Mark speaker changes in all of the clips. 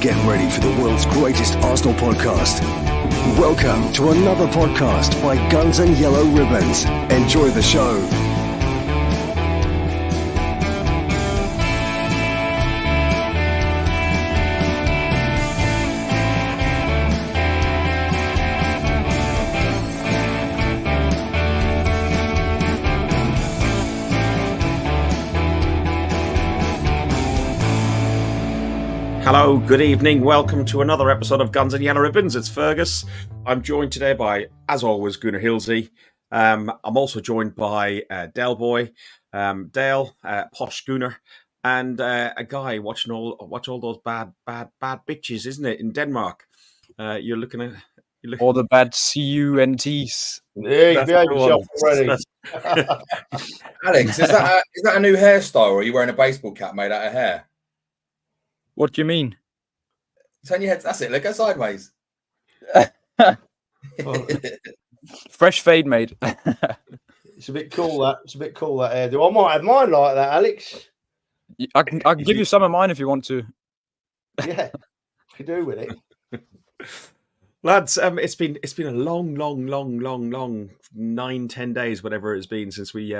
Speaker 1: Get ready for the world's greatest Arsenal podcast. Welcome to another podcast by Guns and Yellow Ribbons. Enjoy the show.
Speaker 2: Hello, good evening. Welcome to another episode of Guns and Yellow Ribbons. It's Fergus. I'm joined today by, as always, Gunnar Hilsey. I'm also joined by Dale Boy, Dale, Posh Gunnar, and a guy watch all those bad bitches, isn't it? In Denmark, you're looking at
Speaker 3: all the bad CUNTs.
Speaker 4: Yeah, you behave yourself already.
Speaker 5: Alex, is that a new hairstyle, or are you wearing a baseball cap made out of hair?
Speaker 3: What do you mean?
Speaker 5: Turn your head. That's it. Look, go sideways.
Speaker 3: Fresh fade, mate.
Speaker 4: It's a bit cool, that. It's a bit cool, that hairdo. I might have mine like that, Alex.
Speaker 3: I can give you some of mine if you want to.
Speaker 4: Yeah, you can do with it.
Speaker 2: Lads, it's been a long 9-10 days, whatever it's been, since we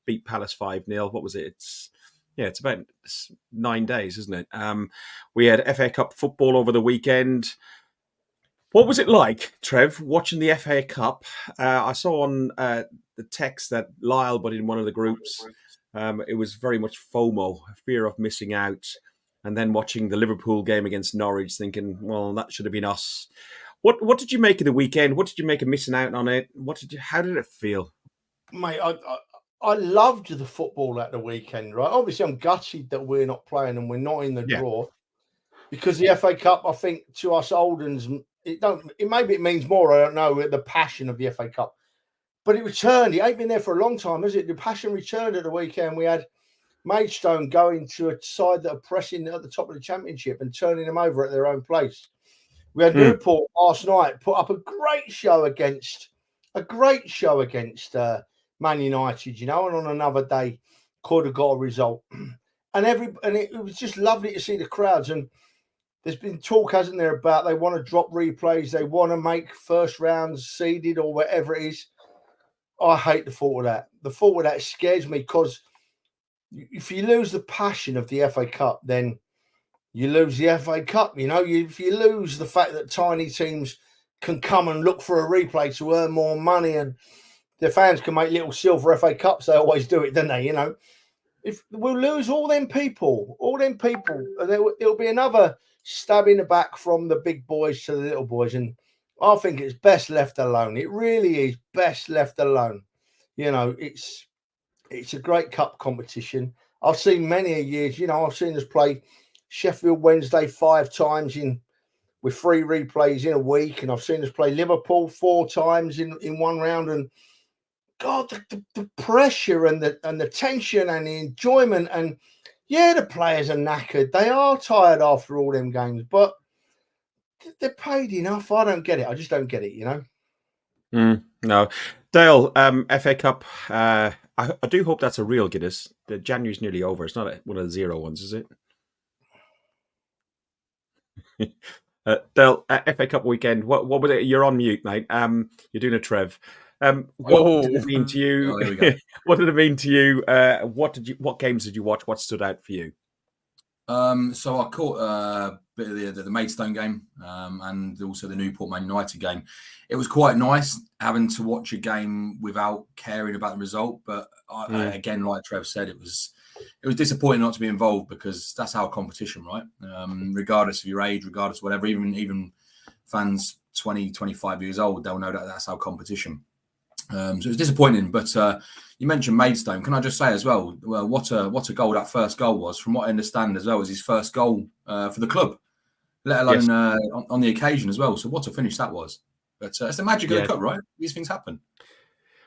Speaker 2: beat Palace 5-0. What was it? It's about 9 days, isn't it? We had FA Cup football over the weekend. What was it like, Trev, watching the FA Cup? I saw on the text that Lyle, but in one of the groups, it was very much FOMO, fear of missing out, and then watching the Liverpool game against Norwich, thinking, well, that should have been us. What did you make of the weekend? What did you make of missing out on it? How did it feel?
Speaker 4: Mate, I loved the football at the weekend, right? Obviously, I'm gutted that we're not playing and we're not in the draw, because the FA Cup, I think, to us old uns, maybe it means more. I don't know, the passion of the FA Cup, but it returned. It ain't been there for a long time, has it? The passion returned at the weekend. We had Maidstone going to a side that are pressing at the top of the Championship and turning them over at their own place. We had Newport last night put up a great show against Man United, and on another day could have got a result. And it was just lovely to see the crowds. And there's been talk, hasn't there, about they want to drop replays, they want to make first rounds seeded or whatever it is. I hate the thought of that. The thought of that scares me, because if you lose the passion of the FA Cup, then you lose the FA Cup. If you lose the fact that tiny teams can come and look for a replay to earn more money, and the fans can make little silver FA Cups. They always do it, don't they? If we'll lose all them people, and it'll be another stab in the back from the big boys to the little boys. And I think it's best left alone. It really is best left alone. It's a great cup competition. I've seen many a years. I've seen us play Sheffield Wednesday 5 times with 3 replays in a week, and I've seen us play Liverpool 4 times in one round. And God, the pressure and the tension and the enjoyment, and the players are knackered. They are tired after all them games, but they're paid enough. I don't get it. I just don't get it.
Speaker 2: No, Dale, FA Cup. I do hope that's a real Guinness. The January's nearly over. It's not one of the 0 ones, is it? Dale, FA Cup weekend. What was it? You're on mute, mate. You're doing a Trev. What did it mean to you? What did it mean to you? What games did you watch? What stood out for you?
Speaker 5: So I caught a bit of the Maidstone game and also the Newport Man United game. It was quite nice having to watch a game without caring about the result. But again, like Trev said, it was disappointing not to be involved, because that's our competition, right? Regardless of your age, regardless of whatever, even fans 20, 25 years old, they'll know that that's our competition. So it was disappointing, but you mentioned Maidstone. Can I just say as well, what a goal that first goal was. From what I understand as well, was his first goal for the club, let alone on the occasion as well. So what a finish that was. But it's the magic of the cup, right? These things happen.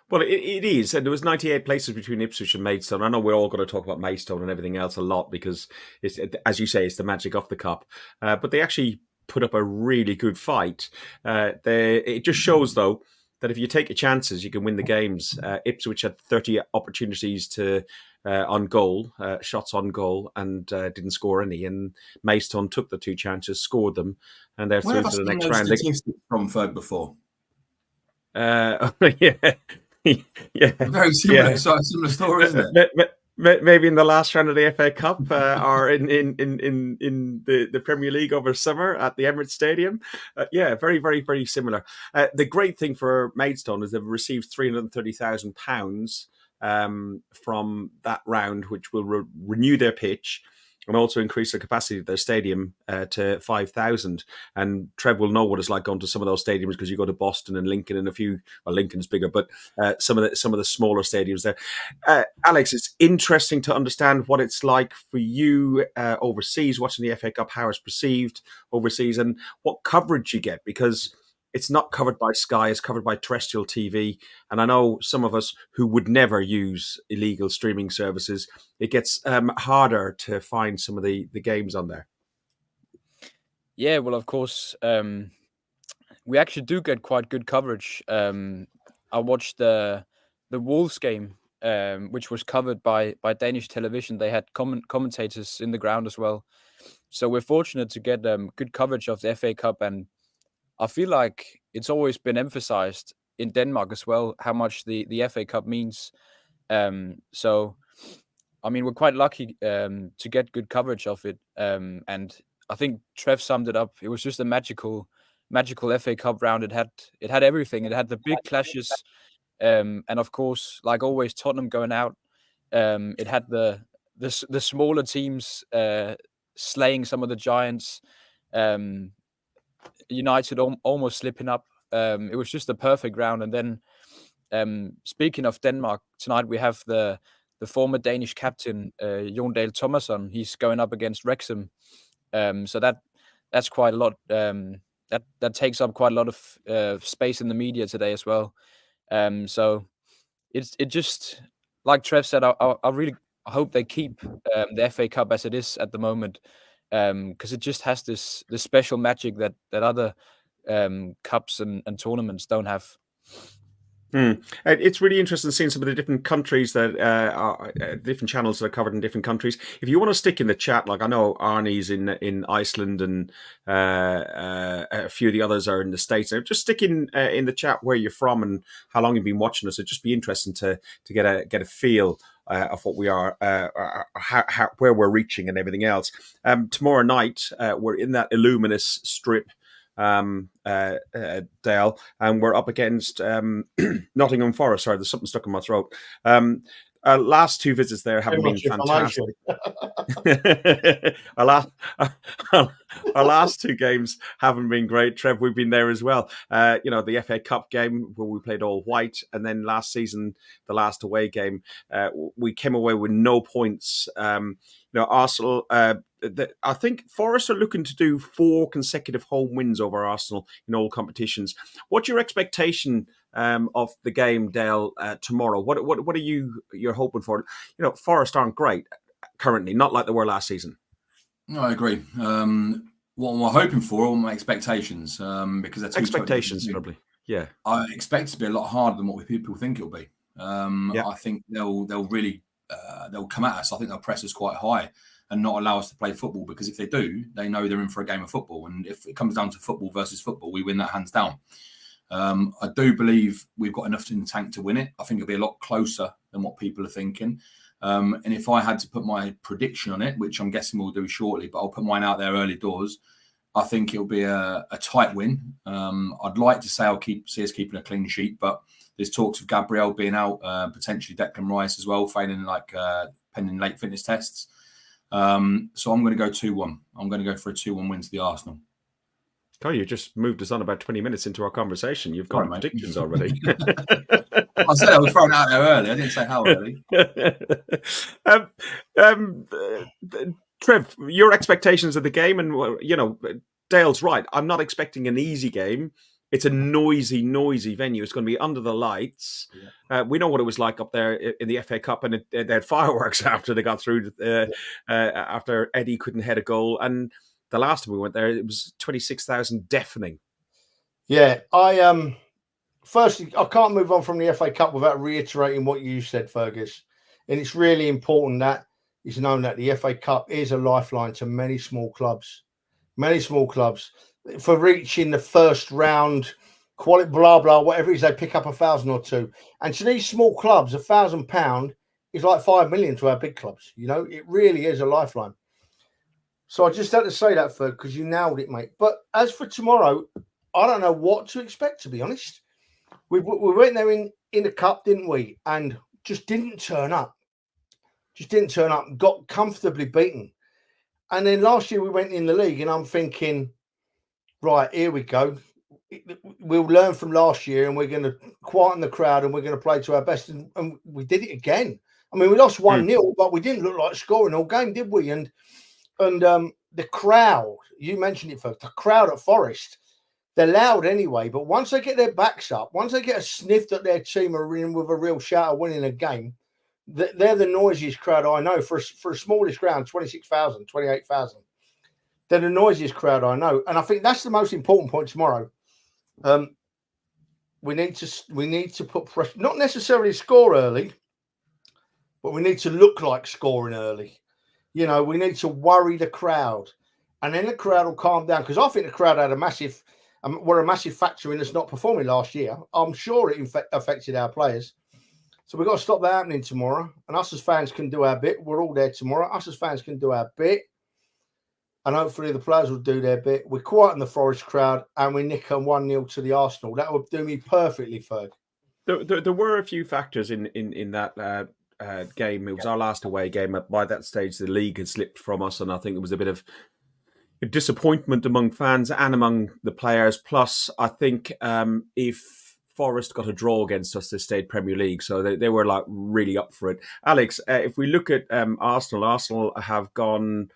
Speaker 2: Well, it is. And there was 98 places between Ipswich and Maidstone. I know we're all going to talk about Maidstone and everything else a lot, because, it's, as you say, it's the magic of the cup. But they actually put up a really good fight. It just shows, though, that if you take your chances, you can win the games. Ipswich had 30 opportunities to on goal, shots on goal, and didn't score any. And Maidstone took the 2 chances, scored them, and they're
Speaker 5: Where
Speaker 2: through
Speaker 5: have I
Speaker 2: to the
Speaker 5: seen
Speaker 2: next
Speaker 5: those
Speaker 2: round.
Speaker 5: statistics from Ferg before?
Speaker 2: Yeah, yeah,
Speaker 5: Very similar, similar story, isn't it?
Speaker 2: Maybe in the last round of the FA Cup, or in the Premier League over summer at the Emirates Stadium. Yeah, very, very, very similar. The great thing for Maidstone is they've received £330,000 from that round, which will renew their pitch and also increase the capacity of their stadium to 5,000. And Trev will know what it's like going to some of those stadiums, because you go to Boston and Lincoln and a few. Well, Lincoln's bigger, but some of the smaller stadiums there. Alex, it's interesting to understand what it's like for you overseas, watching the FA Cup, how it's perceived overseas, and what coverage you get, because it's not covered by Sky, it's covered by terrestrial TV. And I know some of us who would never use illegal streaming services, it gets harder to find some of the games on there.
Speaker 3: Yeah, well, of course, we actually do get quite good coverage. I watched the Wolves game, which was covered by Danish television. They had commentators in the ground as well. So we're fortunate to get good coverage of the FA Cup, and I feel like it's always been emphasized in Denmark as well how much the FA Cup means. So, I mean, we're quite lucky to get good coverage of it. And I think Trev summed it up. It was just a magical FA Cup round. It had everything. It had the big clashes, and of course, like always, Tottenham going out. It had the smaller teams slaying some of the giants. United almost slipping up. It was just a perfect round. And then, speaking of Denmark, tonight we have the former Danish captain, Jon Dahl Tomasson. He's going up against Wrexham. So that's quite a lot. That takes up quite a lot of space in the media today as well. So it just, like Trev said, I really hope they keep the FA Cup as it is at the moment, because it just has this special magic that other cups and tournaments don't have.
Speaker 2: It's really interesting seeing some of the different countries that are different channels that are covered in different countries. If you want to stick in the chat, like I know Arnie's in Iceland, and a few of the others are in the States. Just stick in the chat where you're from and how long you've been watching us. It'd just be interesting to get a feel of what we are, where we're reaching, and everything else. Tomorrow night we're in that Illuminous strip, Dale, and we're up against Nottingham Forest. Sorry, there's something stuck in my throat. Last 2 visits there haven't been fantastic. Our last 2 games haven't been great. Trev, we've been there as well. The FA Cup game where we played all white, and then last season, the last away game, we came away with no points. Arsenal. I think Forest are looking to do 4 consecutive home wins over Arsenal in all competitions. What's your expectation of the game, Dale, tomorrow? What are you're hoping for? Forest aren't great currently, not like they were last season.
Speaker 5: No, I agree. What am I hoping for? All my expectations, because they're
Speaker 2: expectations, probably. Yeah,
Speaker 5: I expect it to be a lot harder than what people think it'll be. I think they'll really they'll come at us. I think they'll press us quite high and not allow us to play football, because if they do, they know they're in for a game of football. And if it comes down to football versus football, we win that hands down. I do believe we've got enough in the tank to win it. I think it'll be a lot closer than what people are thinking. And if I had to put my prediction on it, which I'm guessing we'll do shortly, but I'll put mine out there early doors, I think it'll be a tight win. I'd like to say I'll see us keeping a clean sheet, but there's talks of Gabriel being out, potentially Declan Rice as well, failing pending late fitness tests. So I'm going to go 2-1. I'm going to go for a 2-1 win to the Arsenal.
Speaker 2: Oh, you just moved us on about 20 minutes into our conversation. You've got predictions already.
Speaker 5: I said I was throwing out there early. I didn't say how early.
Speaker 2: Trev, your expectations of the game, and Dale's right. I'm not expecting an easy game. It's a noisy venue. It's going to be under the lights. Yeah. We know what it was like up there in the FA Cup, and they had fireworks after they got through, after Eddie couldn't head a goal. And the last time we went there, it was 26,000 deafening.
Speaker 4: Yeah, firstly, I can't move on from the FA Cup without reiterating what you said, Fergus. And it's really important that it's known that the FA Cup is a lifeline to many small clubs for reaching the first round, quality, blah, blah, whatever it is, they pick up 1,000 or two. And to these small clubs, £1,000 is like 5 million to our big clubs. You know, it really is a lifeline. So I just had to say that, Ferg, because you nailed it, mate. But as for tomorrow, I don't know what to expect, to be honest. We went there in the cup, didn't we? And just didn't turn up. Got comfortably beaten. And then last year we went in the league, and I'm thinking, right, here we go. We'll learn from last year, and we're going to quieten the crowd, and we're going to play to our best. And we did it again. I mean, we lost 1-0, but we didn't look like scoring all game, did we? And the crowd, you mentioned it, folks, the crowd at Forest, they're loud anyway, but once they get their backs up, once they get a sniff that their team are in with a real shout of winning a game, they're the noisiest crowd I know. For a smallest ground, 26,000, 28,000. They're the noisiest crowd I know. And I think that's the most important point tomorrow. We need to put pressure, not necessarily score early, but we need to look like scoring early. You know, we need to worry the crowd, and then the crowd will calm down, because I think the crowd had a massive factor in us not performing last year. I'm sure it affected our players. So we've got to stop that happening tomorrow. And us as fans can do our bit. We're all there tomorrow. Us as fans can do our bit. And hopefully the players will do their bit. We quieten the Forest crowd, and we nick them 1-0 to the Arsenal. That would do me perfectly, Ferg.
Speaker 2: There were a few factors in that game. It was our last away game. By that stage, the league had slipped from us, and I think there was a bit of disappointment among fans and among the players. Plus, I think if Forest got a draw against us, they stayed Premier League, so they were like really up for it. Alex, if we look at Arsenal have gone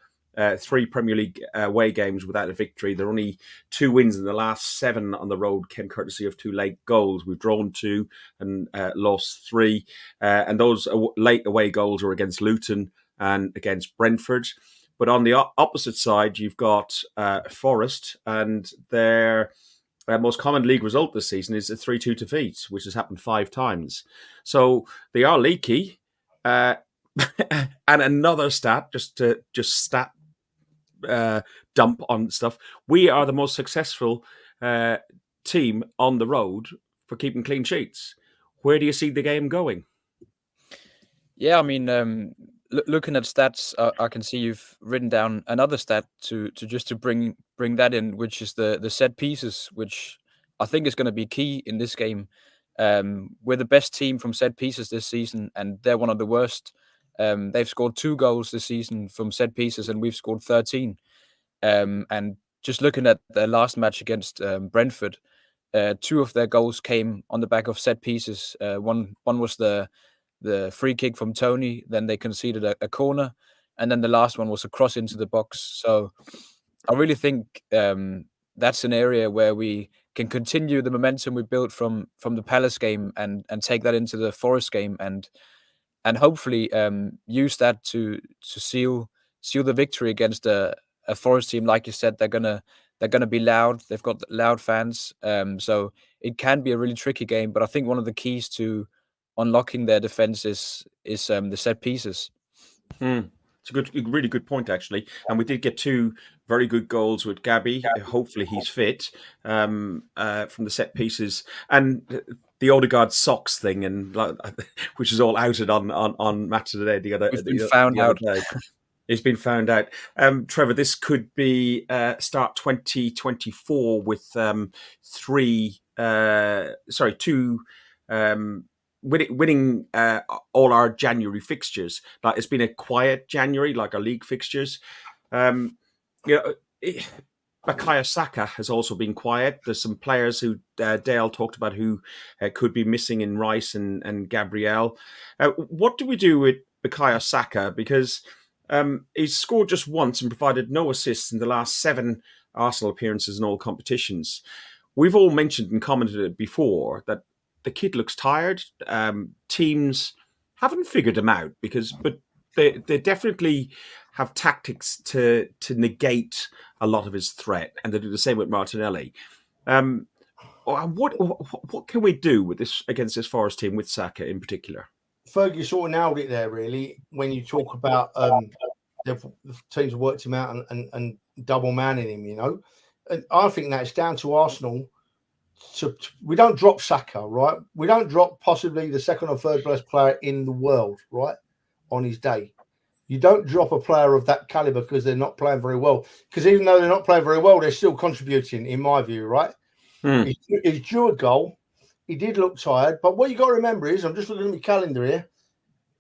Speaker 2: 3 Premier League away games without a victory. There are only 2 wins in the last 7 on the road, came courtesy of 2 late goals. We've drawn 2 and lost 3. And those late away goals are against Luton and against Brentford. But on the opposite side, you've got Forest, and their most common league result this season is a 3-2 defeat, which has happened 5 times. So they are leaky. And another stat, just stat dump on stuff. We are the most successful team on the road for keeping clean sheets. Where do you see the game going?
Speaker 3: Yeah, I mean, looking at stats, I can see you've written down another stat to bring that in, which is the set pieces, which I think is going to be key in this game. We're the best team from set pieces this season, and they're one of the worst. They've scored 2 goals this season from set pieces, and we've scored 13. And just looking at their last match against Brentford, 2 of their goals came on the back of set pieces. One was the free kick from Tony, then they conceded a corner, and then the last one was a cross into the box. So I really think that's an area where we can continue the momentum we built from the Palace game and take that into the Forest game and hopefully use that to seal the victory against a Forest team. Like you said, they're gonna be loud. They've got loud fans, so it can be a really tricky game. But I think one of the keys to unlocking their defense is the set pieces.
Speaker 2: It's a really good point, actually. And we did get 2 very good goals with Gabby. Hopefully he's fit from the set pieces. And the Odegaard socks thing, and which is all outed on Match of the Day the other day. It's been found out. Trevor, this could be start 2024 with 2 winning all our January fixtures. Like, it's been a quiet January, like our league fixtures. Bukayo Saka has also been quiet. There's some players who Dale talked about who could be missing in Rice and Gabriel. What do we do with Bukayo Saka? Because he's scored just once and provided no assists in the last 7 Arsenal appearances in all competitions. We've all mentioned and commented it before that the kid looks tired. Teams haven't figured him out but they definitely have tactics to negate a lot of his threat, and they do the same with Martinelli. what can we do with this against this Forest team with Saka in particular?
Speaker 4: Fergus sort of nailed it there, really, when you talk about the teams have worked him out and double manning him, you know. And I think that it's down to Arsenal. We don't drop Saka, right? We don't drop possibly the second or third best player in the world, right, on his day. You don't drop a player of that caliber because they're not playing very well. Because even though they're not playing very well, they're still contributing, in my view, right? He's drew a goal. He did look tired. But what you got to remember is, I'm just looking at my calendar here,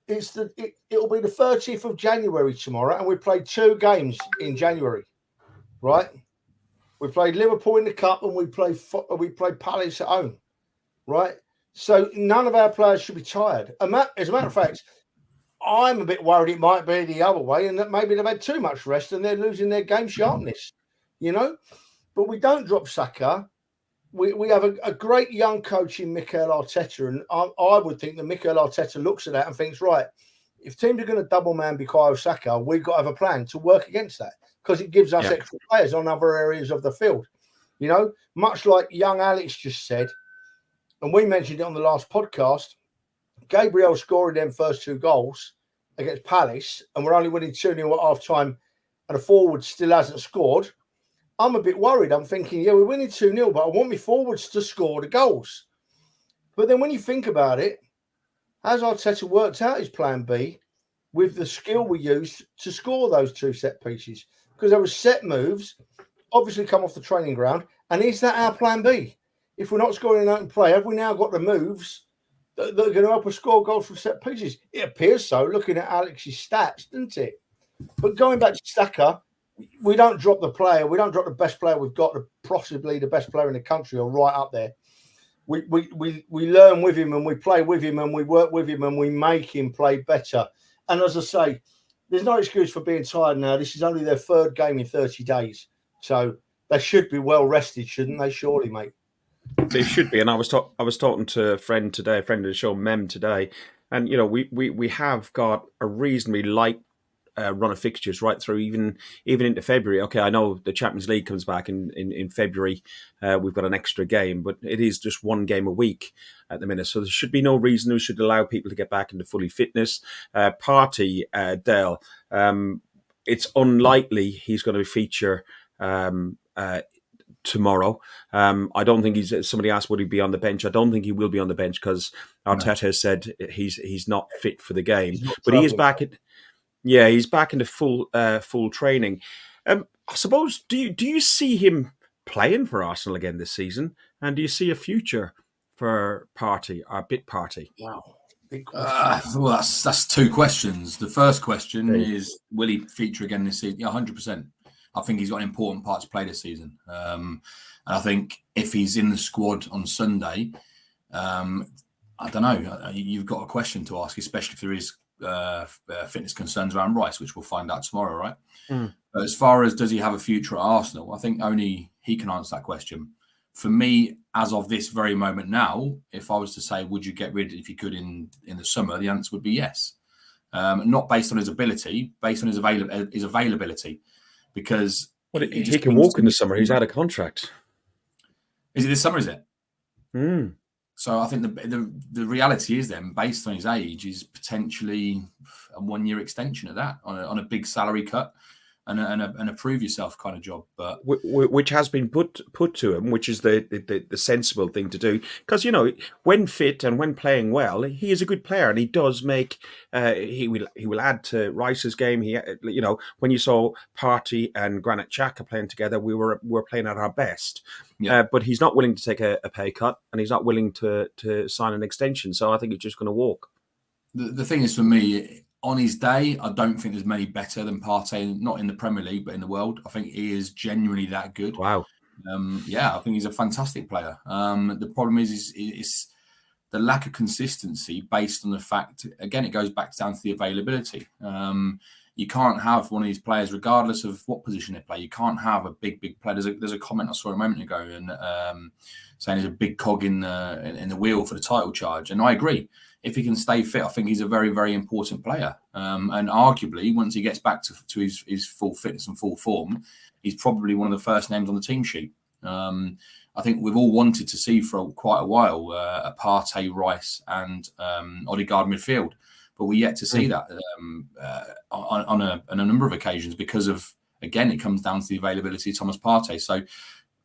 Speaker 4: it'll be the 30th of January tomorrow, and we played 2 games in January, right? We played Liverpool in the cup, and we played Palace at home, right? So none of our players should be tired. As a matter of fact, I'm a bit worried it might be the other way, and that maybe they've had too much rest and they're losing their game sharpness, you know. But we don't drop Saka. We have a great young coach in Mikel Arteta, and I would think that Mikel Arteta looks at that and thinks, right, if teams are going to double man Bukayo Saka, we've got to have a plan to work against that, because it gives us extra players on other areas of the field. You know, much like young Alex just said, and we mentioned it on the last podcast, Gabriel scoring them first 2 goals against Palace, and we're only winning 2-0 at half-time, and the forward still hasn't scored. I'm a bit worried. I'm thinking, yeah, we're winning 2-0, but I want my forwards to score the goals. But then when you think about it, has Arteta worked out his plan B with the skill we used to score those 2 set pieces? Because there were set moves, obviously come off the training ground, and is that our plan B? If we're not scoring an open play, have we now got the moves that are going to help us score goals from set pieces? It appears so, looking at Alex's stats, doesn't it? But going back to Saka, we don't drop the player. We don't drop the best player we've got, possibly the best player in the country, or right up there. We learn with him, and we play with him, and we work with him, and we make him play better. And as I say, there's no excuse for being tired now. This is only their 3rd game in 30 days. So they should be well rested, shouldn't they? Surely, mate.
Speaker 2: They should be. And I was talking to a friend today, a friend of the show, Mem, today. And, you know, we have got a reasonably light run of fixtures right through even into February. Okay, I know the Champions League comes back in February. We've got an extra game, but it is just 1 game a week at the minute. So there should be no reason we should allow people to get back into fully fitness. Partey, Dale, it's unlikely he's going to feature tomorrow. I don't think somebody asked would he be on the bench. I don't think he will be on the bench because Arteta has said he's not fit for the game. But he is back at he's back into full training. I suppose do you see him playing for Arsenal again this season? And do you see a future for Partey or Bit Partey?
Speaker 4: Wow.
Speaker 5: Well, that's 2 questions. The first question is, will he feature again this season? Yeah, 100%. I think he's got an important part to play this season. And I think if he's in the squad on Sunday, I don't know. You've got a question to ask, especially if there is fitness concerns around Rice, which we'll find out tomorrow, right? But as far as does he have a future at Arsenal, I think only he can answer that question. For me, as of this very moment now, if I was to say, would you get rid if you could in the summer, the answer would be yes. Not based on his ability, based on his availability. Because
Speaker 2: he can walk in the summer. He's out of contract.
Speaker 5: Is it this summer? Is it? So I think the reality is then, based on his age, is potentially a 1-year extension of that on a big salary cut and a prove yourself kind of job. But
Speaker 2: which has been put to him, which is the sensible thing to do, because you know when fit and when playing well, he is a good player and he does make he will add to Rice's game. He when you saw Partey and Granit Xhaka playing together, we were playing at our best. But he's not willing to take a pay cut and he's not willing to sign an extension. So I think he's just going to walk.
Speaker 5: The thing is, for me, on his day, I don't think there's many better than Partey, not in the Premier League, but in the world. I think he is genuinely that good.
Speaker 2: Wow.
Speaker 5: I think he's a fantastic player. The problem is the lack of consistency based on the fact, again, it goes back down to the availability. You can't have one of these players, regardless of what position they play. You can't have a big player. There's a comment I saw a moment ago and saying he's a big cog in the wheel for the title charge. And I agree. If he can stay fit, I think he's a very, very important player. And arguably, once he gets back to his full fitness and full form, he's probably one of the first names on the team sheet. I think we've all wanted to see for quite a while a Partey, Rice, and Odegaard midfield, but we yet to see that on a number of occasions because of, again, it comes down to the availability of Thomas Partey. So,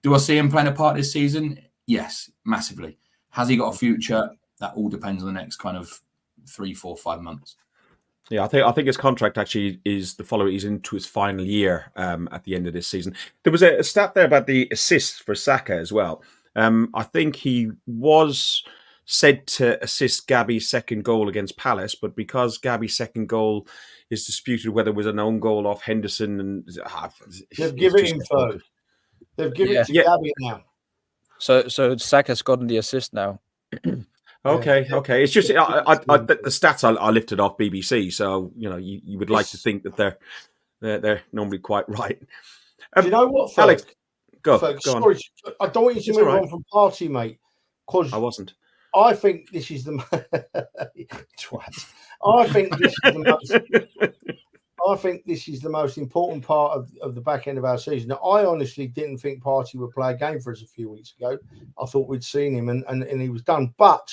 Speaker 5: do I see him playing a part this season? Yes, massively. Has he got a future? That all depends on the next kind of 3, 4, 5 months.
Speaker 2: Yeah, I think his contract actually is the following. He's into his final year at the end of this season. There was a stat there about the assists for Saka as well. I think he was said to assist Gabby's second goal against Palace, but because Gabby's second goal is disputed whether it was an own goal off Henderson, and
Speaker 4: they've given him third. They've given it to Gabby now.
Speaker 3: So Saka's gotten the assist now.
Speaker 2: Okay. It's just the stats I lifted off BBC, so you would like to think that they're normally quite right.
Speaker 4: Do you know what, Ferg?
Speaker 2: Alex? Go
Speaker 4: Sorry,
Speaker 2: on.
Speaker 4: I don't want you to move on from Partey, mate. Because
Speaker 2: I wasn't.
Speaker 4: I think this is the twat. I think this is the most. I think this is the most important part of the back end of our season. Now, I honestly didn't think Partey would play a game for us a few weeks ago. I thought we'd seen him and he was done. But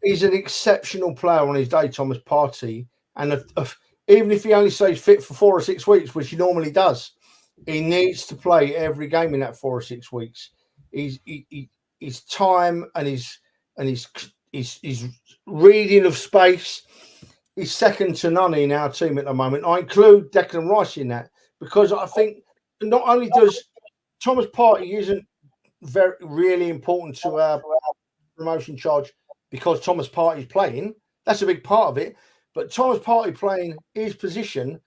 Speaker 4: he's an exceptional player on his day, Thomas Partey. And even if he only stays fit for 4 or 6 weeks, which he normally does, he needs to play every game in that 4 or 6 weeks. His time and his reading of space is second to none in our team at the moment. I include Declan Rice in that because I think not only does Thomas Partey isn't really important to our promotion charge because Thomas Partey is playing. That's a big part of it. But Thomas Partey playing his position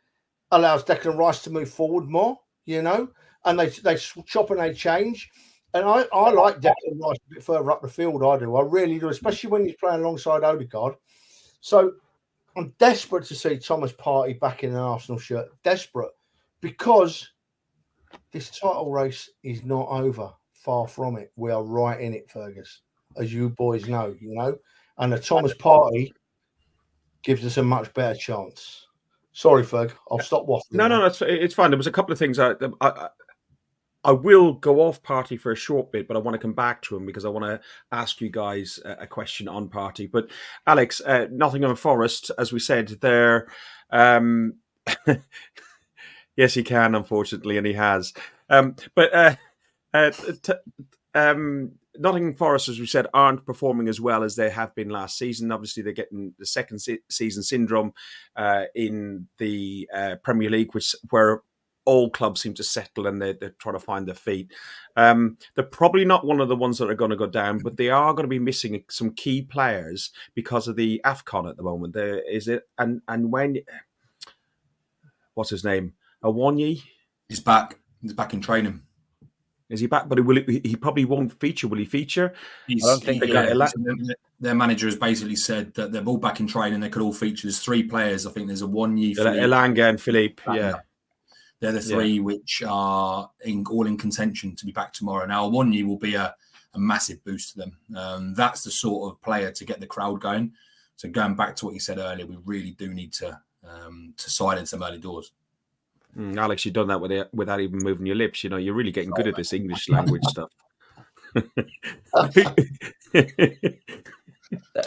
Speaker 4: allows Declan Rice to move forward more, and they chop and they change. And I like Declan Rice a bit further up the field. I do. I really do, especially when he's playing alongside Odegaard. So I'm desperate to see Thomas Partey back in an Arsenal shirt. Desperate. Because this title race is not over. Far from it. We are right in it, Fergus. As you boys know, And the Thomas Partey gives us a much better chance. Sorry, Ferg. I'll stop waffling.
Speaker 2: No, it's fine. There was a couple of things I will go off Partey for a short bit, but I want to come back to him because I want to ask you guys a question on Partey. But Alex, Nottingham Forest, as we said, they're yes, he can, unfortunately, and he has. Nottingham Forest, as we said, aren't performing as well as they have been last season. Obviously, they're getting the second season syndrome in the Premier League, where all clubs seem to settle and they're trying to find their feet. They're probably not one of the ones that are going to go down, but they are going to be missing some key players because of the AFCON at the moment. There is it, and when what's his name? Awonyi?
Speaker 5: He's back. He's back in training.
Speaker 2: Is he back? But he probably won't feature. Will he feature?
Speaker 5: Their manager has basically said that they're all back in training. They could all feature. There's 3 players. I think there's Awonyi,
Speaker 2: Elanga and Philippe. Yeah.
Speaker 5: They're the 3 which are all in contention to be back tomorrow. Now, Awonyi will be a massive boost to them. That's the sort of player to get the crowd going. So going back to what you said earlier, we really do need to silence them early doors.
Speaker 2: Alex, you've done that without even moving your lips. You're really getting good at this English language stuff.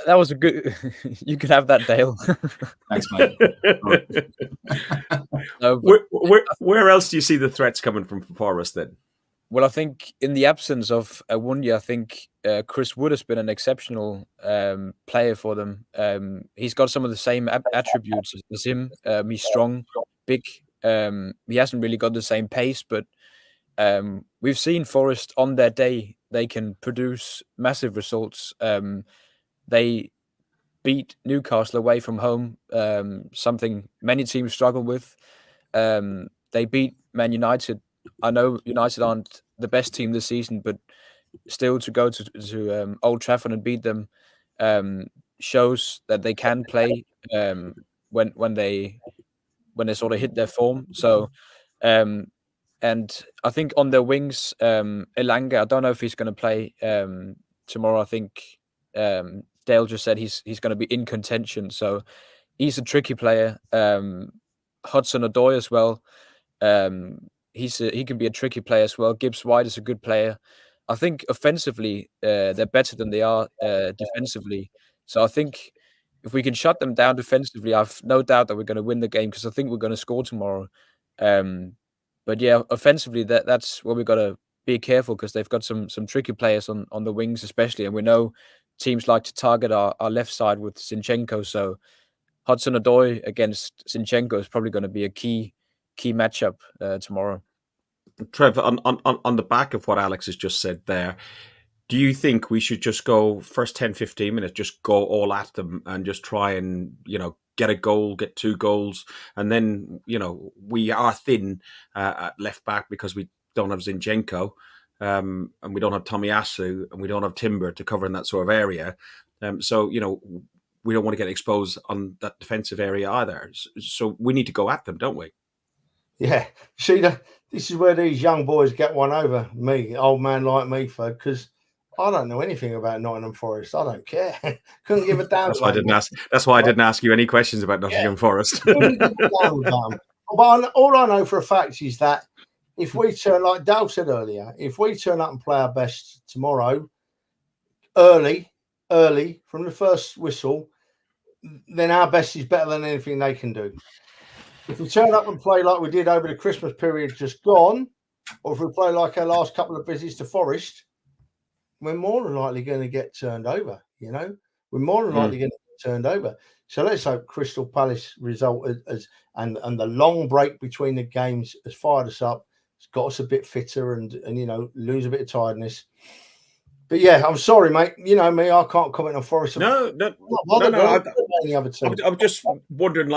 Speaker 3: That was a good. You could have that, Dale.
Speaker 5: Thanks, mate.
Speaker 3: No,
Speaker 2: where else do you see the threats coming from Forest then?
Speaker 3: Well, I think in the absence of Awonyi, I think Chris Wood has been an exceptional player for them. He's got some of the same attributes as him. He's strong, big. He hasn't really got the same pace, but we've seen Forest on their day. They can produce massive results. They beat Newcastle away from home, something many teams struggle with. They beat Man United. I know United aren't the best team this season, but still to go to Old Trafford and beat them shows that they can play when they sort of hit their form. So, and I think on their wings, Elanga, I don't know if he's going to play tomorrow. I think Dale just said he's going to be in contention. So he's a tricky player. Hudson-Odoi as well. he can be a tricky player as well. Gibbs White is a good player. I think offensively, they're better than they are defensively. So I think if we can shut them down defensively, I've no doubt that we're going to win the game because I think we're going to score tomorrow. But yeah, offensively, that's where we've got to be careful because they've got some tricky players on the wings, especially, and we know teams like to target our left side with Zinchenko. So Hudson-Odoi against Zinchenko is probably going to be a key matchup tomorrow.
Speaker 2: Trev, on the back of what Alex has just said there, do you think we should just go first 10, 15 minutes, just go all at them and just try and, get a goal, get 2 goals, and then, we are thin at left back because we don't have Zinchenko, and we don't have Tomiyasu, and we don't have Timber to cover in that sort of area. So, we don't want to get exposed on that defensive area either. So we need to go at them, don't we?
Speaker 4: Yeah. See, this is where these young boys get one over me, old man like me, because I don't know anything about Nottingham Forest. I don't care. Couldn't give a damn.
Speaker 2: That's why I didn't ask. That's why I didn't ask you any questions about Nottingham Forest.
Speaker 4: Couldn't give a damn about 'em. But all I know for a fact is that if we turn, like Dale said earlier, if we turn up and play our best tomorrow, early from the first whistle, then our best is better than anything they can do. If we turn up and play like we did over the Christmas period just gone, or if we play like our last couple of visits to Forest, we're more than likely going to get turned over, We're more than likely going to get turned over. So let's hope Crystal Palace result and the long break between the games has fired us up. It's got us a bit fitter and lose a bit of tiredness. But yeah, I'm sorry, mate. You know me, I can't comment on Forest.
Speaker 2: No. I'm just wondering,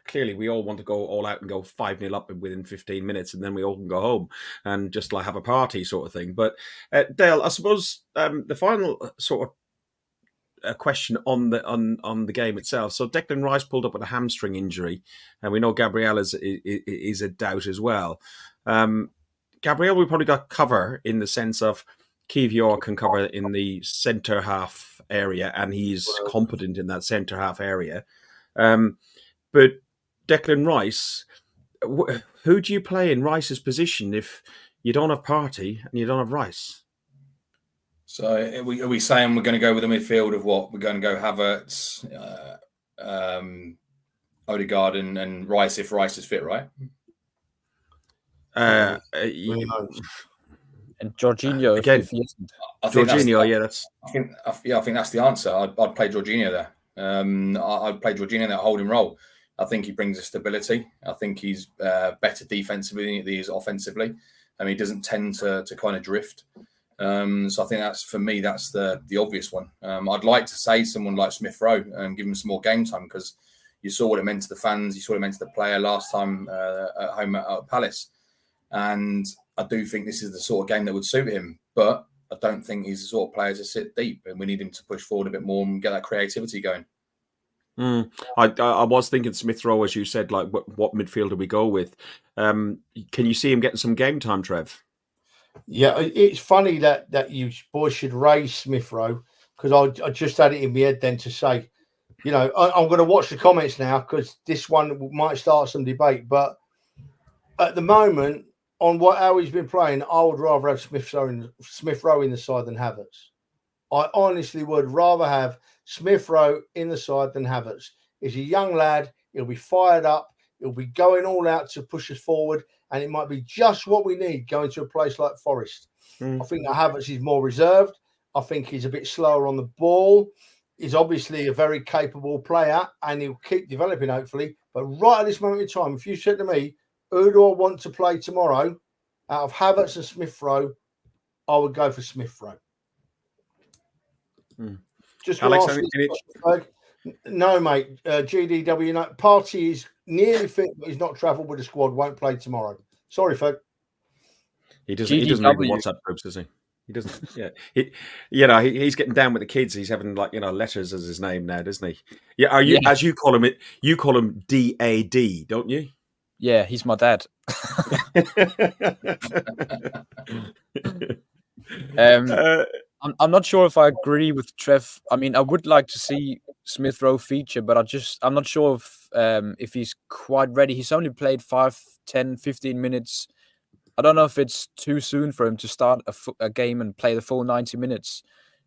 Speaker 2: clearly we all want to go all out and go 5-0 up within 15 minutes and then we all can go home and just have a party sort of thing. But Dale, I suppose the final sort of question on the game itself. So Declan Rice pulled up with a hamstring injury, and we know Gabriel is a doubt as well. Gabriel, we probably got cover in the sense of Kivior can cover in the centre half area, and he's competent in that centre half area. But Declan Rice, who do you play in Rice's position if you don't have Partey and you don't have Rice?
Speaker 5: So are we saying we're going to go with a midfield of what? We're going to go Havertz, Odegaard and Rice if Rice is fit, right?
Speaker 3: And Jorginho
Speaker 2: again.
Speaker 3: if he isn't.
Speaker 5: I think that's the answer. I'd play Jorginho there. I'd play Jorginho that holding role. I think he brings a stability. I think he's better defensively than he is offensively. He doesn't tend to kind of drift. So I think that's the obvious one. I'd like to say someone like Smith Rowe and give him some more game time because you saw what it meant to the fans. You saw what it meant to the player last time at home at Palace. And I do think this is the sort of game that would suit him. But I don't think he's the sort of player to sit deep. And we need him to push forward a bit more and get that creativity going.
Speaker 2: I was thinking Smith Rowe, as you said, like what midfielder we go with. Can you see him getting some game time, Trev?
Speaker 4: Yeah, it's funny that you boys should raise Smith Rowe because I just had it in my head then to say, I'm going to watch the comments now because this one might start some debate. But at the moment, on how he's been playing, I would rather have Smith Rowe in the side than Havertz. I honestly would rather have Smith Rowe in the side than Havertz. He's a young lad. He'll be fired up. He'll be going all out to push us forward. And it might be just what we need going to a place like Forest. I think that Havertz is more reserved. I think he's a bit slower on the ball. He's obviously a very capable player and he'll keep developing, hopefully. But right at this moment in time, if you said to me, who do I want to play tomorrow out of Havertz and Smith Rowe, I would go for Smith Rowe. Just
Speaker 2: Alex,
Speaker 4: no, mate. GDW, no. Partey is nearly fit, but he's not travelled with the squad. Won't play tomorrow. Sorry, Ferg.
Speaker 2: He doesn't read WhatsApp groups, does he? He doesn't. Yeah, he's getting down with the kids. He's having letters as his name now, doesn't he? Yeah. Are you as you call him? You call him DAD, don't you?
Speaker 3: Yeah, he's my dad. I'm not sure if I agree with Trev. I mean, I would like to see Smith Rowe feature, but I'm not sure if he's quite ready. He's only played 5, 10, 15 minutes. I don't know if it's too soon for him to start a game and play the full 90 minutes.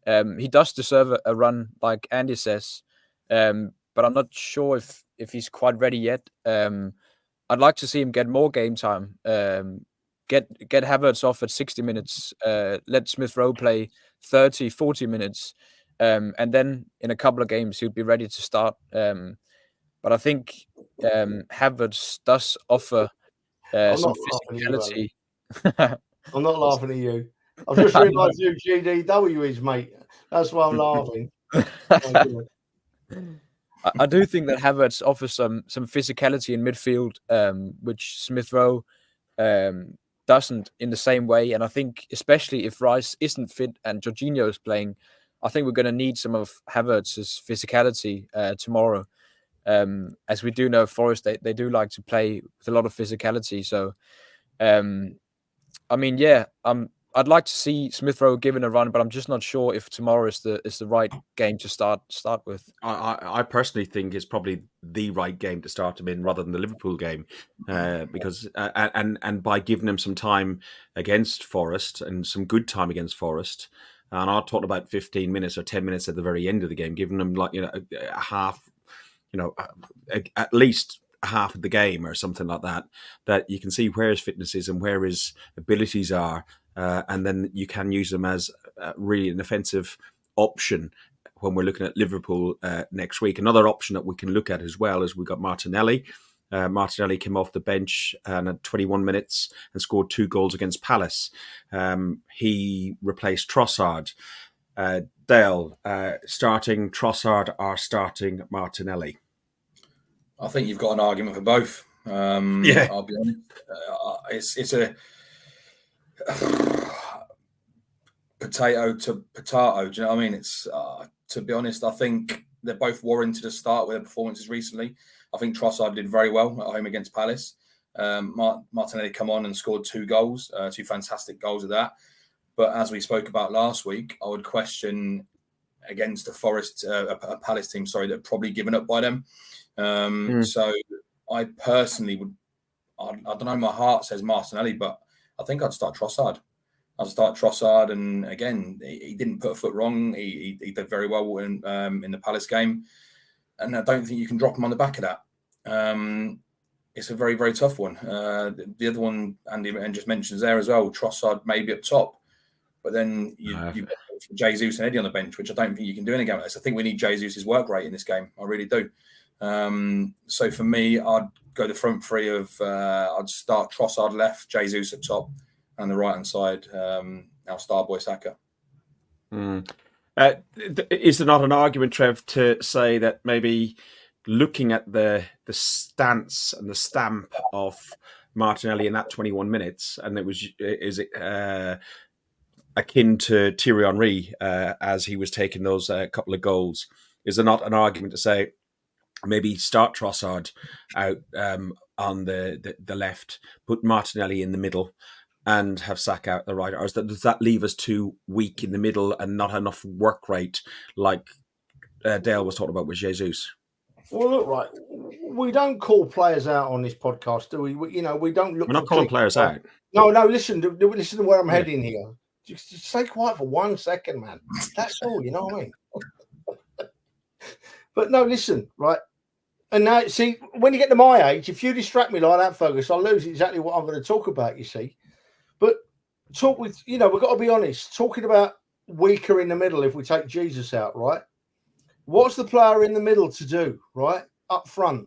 Speaker 3: He does deserve a run, like Andy says, but I'm not sure if he's quite ready yet. I'd like to see him get more game time. Get Havertz off at 60 minutes. Let Smith Rowe play 30, 40 minutes. And then in a couple of games, he'll be ready to start. But I think Havertz does offer
Speaker 4: I'm
Speaker 3: some
Speaker 4: not laughing at you,
Speaker 3: physicality.
Speaker 4: I'm not laughing at you. I've just realised who GDW is, mate. That's why I'm laughing.
Speaker 3: I do think that Havertz offers some physicality in midfield, which Smith Rowe doesn't in the same way. And I think especially if Rice isn't fit and Jorginho is playing, I think we're going to need some of Havertz's physicality tomorrow. As we do know, Forest, they do like to play with a lot of physicality. So, I mean, yeah, I'd like to see Smith Rowe given a run, but I'm just not sure if tomorrow is the right game to start with.
Speaker 2: I personally think it's probably the right game to start him in rather than the Liverpool game, because and by giving him some time against Forest and some good time against Forest, and I talked about 15 minutes or 10 minutes at the very end of the game, giving him like a half, at least half of the game or something like that, that you can see where his fitness is and where his abilities are. And then you can use them as really an offensive option when we're looking at Liverpool next week. Another option that we can look at as well is we've got Martinelli. Martinelli came off the bench and at 21 minutes and scored 2 goals against Palace. He replaced Trossard. Dale, starting Trossard or starting Martinelli?
Speaker 5: I think you've got an argument for both. I'll be honest. It's a potato to potato. Do you know what I mean? It's to be honest, I think they're both warranted to start with their performances recently. I think Trossard did very well at home against Palace. Martinelli come on and scored 2 goals, 2 fantastic goals of that. But as we spoke about last week, I would question against a Palace team, that are probably given up by them. So I personally would, I don't know, my heart says Martinelli, but I think I'd start Trossard. And again, he didn't put a foot wrong. He did very well in the Palace game, and I don't think you can drop him on the back of that. It's a very, very tough one. The other one Andy just mentions there as well, Trossard maybe up top, but then you've got Jesus and Eddie on the bench, which I don't think you can do in a game like this. I think we need Jesus' work rate in this game. I really do. So for me, I'd go the front three of I'd start Trossard left, Jesus at top, and the right hand side, our star boy Saka.
Speaker 2: Is there not an argument, Trev, to say that maybe looking at the stance and the stamp of Martinelli in that 21 minutes, and is it akin to Thierry Henry as he was taking those couple of goals? Is there not an argument to say maybe start Trossard out on the left, put Martinelli in the middle, and have Saka out the right? Or does that leave us too weak in the middle and not enough work rate, like Dale was talking about with Jesus?
Speaker 4: Well, look, right, we don't call players out on this podcast, do we? We don't look.
Speaker 2: We're not calling players out.
Speaker 4: No. Listen to where I'm heading here. Just stay quiet for 1 second, man. That's all. You know what I mean? But no, listen, right. And now, see, when you get to my age, if you distract me like that, Fergus, I'll lose exactly what I'm going to talk about, you see. But talk with, we've got to be honest, talking about weaker in the middle if we take Jesus out, right? What's the player in the middle to do, right? Up front.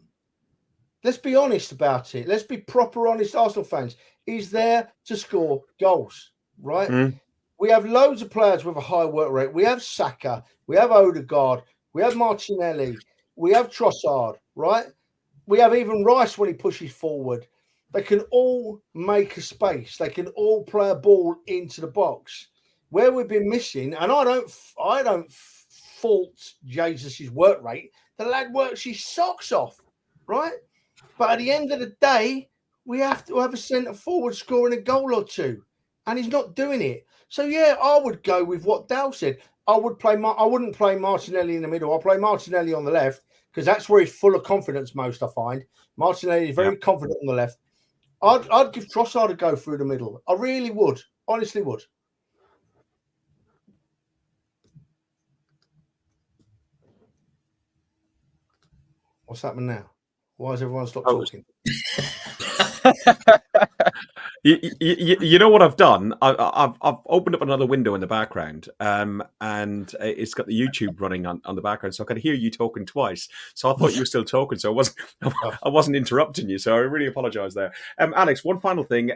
Speaker 4: Let's be honest about it. Let's be proper honest Arsenal fans. He's there to score goals, right? We have loads of players with a high work rate. We have Saka. We have Odegaard. We have Martinelli. We have Trossard, right? We have even Rice when he pushes forward. They can all make a space. They can all play a ball into the box. Where we've been missing, and I don't fault Jesus' work rate. The lad works his socks off, right? But at the end of the day, we have to have a centre forward scoring a goal or two, and he's not doing it. So yeah, I would go with what Dal said. I wouldn't play Martinelli in the middle. I'll play Martinelli on the left because that's where he's full of confidence most, I find. Martinelli is very confident on the left. I'd give Trossard a go through the middle. I really would. Honestly would. What's happening now? Why has everyone stopped talking?
Speaker 2: You know what I've done? I've opened up another window in the background, and it's got the YouTube running on the background, so I could hear you talking twice. So I thought you were still talking, so I wasn't interrupting you. So I really apologise there. Alex, one final thing: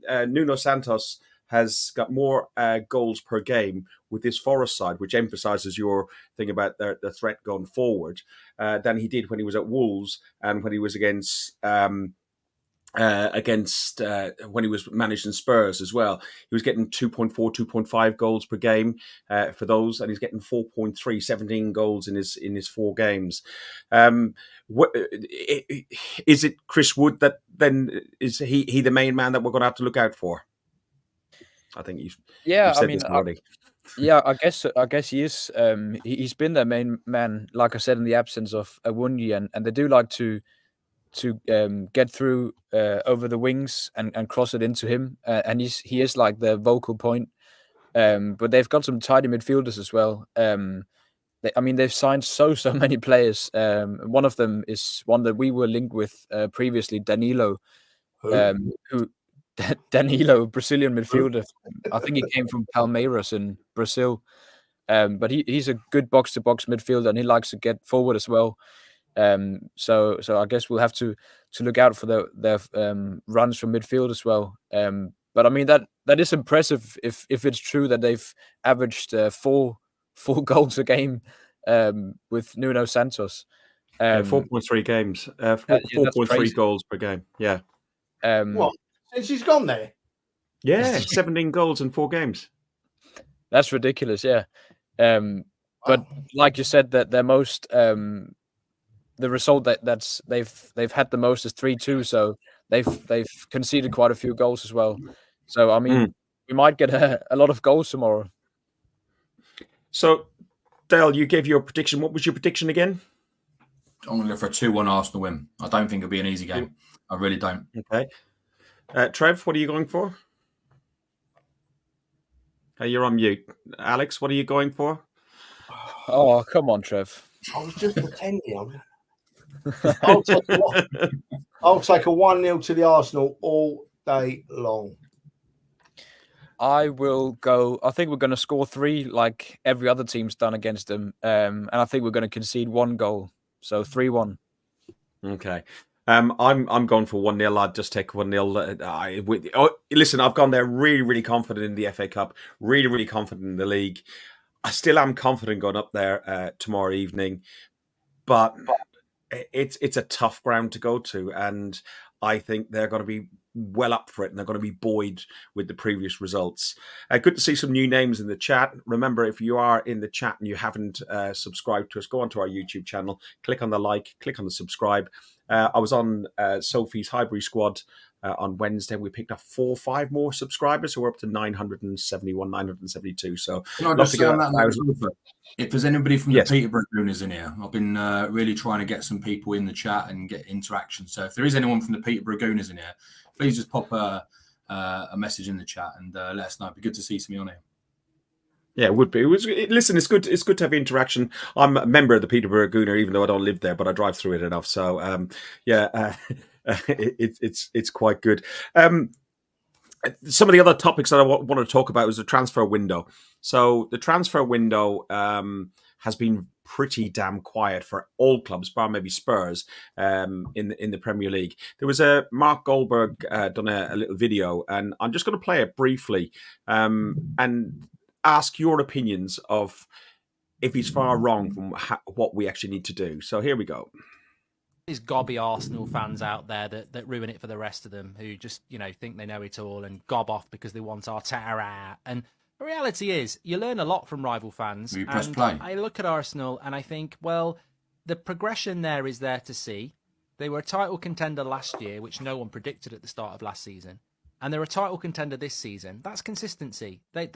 Speaker 2: Nuno Santos has got more goals per game with this Forest side, which emphasises your thing about the threat going forward, than he did when he was at Wolves and when he was against when he was managing Spurs as well. He was getting 2.4, 2.5 goals per game for those, and he's getting 4.3, 17 goals in his 4 games. Is it Chris Wood that then is he the main man that we're going to have to look out for? I think you've said this already.
Speaker 3: I guess he is. He's been their main man, like I said, in the absence of Awundi, and they do like to get through over the wings and cross it into him, and he is like the vocal point. But they've got some tidy midfielders as well. They've signed so many players. One of them is one that we were linked with previously, Danilo, Danilo, Brazilian midfielder. I think he came from Palmeiras in Brazil. But he's a good box-to-box midfielder, and he likes to get forward as well. So I guess we'll have to look out for their runs from midfield as well. But I mean that is impressive if it's true that they've averaged 4 goals a game with Nuno Santos.
Speaker 2: 4.3 games, 4.3 goals per game. Yeah.
Speaker 4: What? Since he's gone there?
Speaker 2: Yeah, 17 goals in 4 games.
Speaker 3: That's ridiculous. Yeah. But like you said, that their most the result that's they've had the most is 3-2. So they've conceded quite a few goals as well. So I mean, we might get a lot of goals tomorrow.
Speaker 2: So, Dale, you gave your prediction. What was your prediction again?
Speaker 5: I'm going to go for a 2-1 Arsenal win. I don't think it'll be an easy game. I really don't.
Speaker 2: Okay. Trev, what are you going for? You're on mute. Alex, what are you going for?
Speaker 3: Oh, come on, Trev.
Speaker 4: I was just pretending. I'll take a 1-0 to the Arsenal all day long.
Speaker 3: I will go. I think we're going to score 3 like every other team's done against them. And I think we're going to concede 1 goal. So 3-1.
Speaker 2: Okay. I'm going for 1-0. I'd just take 1-0. Listen, I've gone there really, really confident in the FA Cup, really, really confident in the league. I still am confident going up there tomorrow evening, but it's a tough ground to go to, and I think they're going to be well up for it, and they're going to be buoyed with the previous results. Good to see some new names in the chat. Remember, if you are in the chat and you haven't subscribed to us, go onto our YouTube channel, click on the like, click on the subscribe. I was on Sophie's Highbury squad on Wednesday. We picked up 4 or 5 more subscribers, so we're up to 971, 972. So
Speaker 5: can I just say on that, if there's anybody from the Peterborough Gooners in here, I've been really trying to get some people in the chat and get interaction. So if there is anyone from the Peterborough Gooners in here, please just pop a message in the chat and let us know. It'd be good to see some of you on here.
Speaker 2: Yeah, it would be. Listen, it's good. It's good to have interaction. I'm a member of the Peterborough Gooner, even though I don't live there, but I drive through it enough. So, it's quite good. Some of the other topics that I want to talk about was the transfer window. So the transfer window has been pretty damn quiet for all clubs, bar maybe Spurs, in the Premier League. There was a Mark Goldberg done a little video, and I'm just going to play it briefly and ask your opinions of if he's far wrong from what we actually need to do. So here we go.
Speaker 6: These gobby Arsenal fans out there that ruin it for the rest of them, who just, think they know it all and gob off because they want Arteta out. And the reality is, you learn a lot from rival fans.
Speaker 5: You press play.
Speaker 6: I look at Arsenal and I think, well, the progression there is there to see. They were a title contender last year, which no one predicted at the start of last season. and they're a title contender this season. That's consistency. They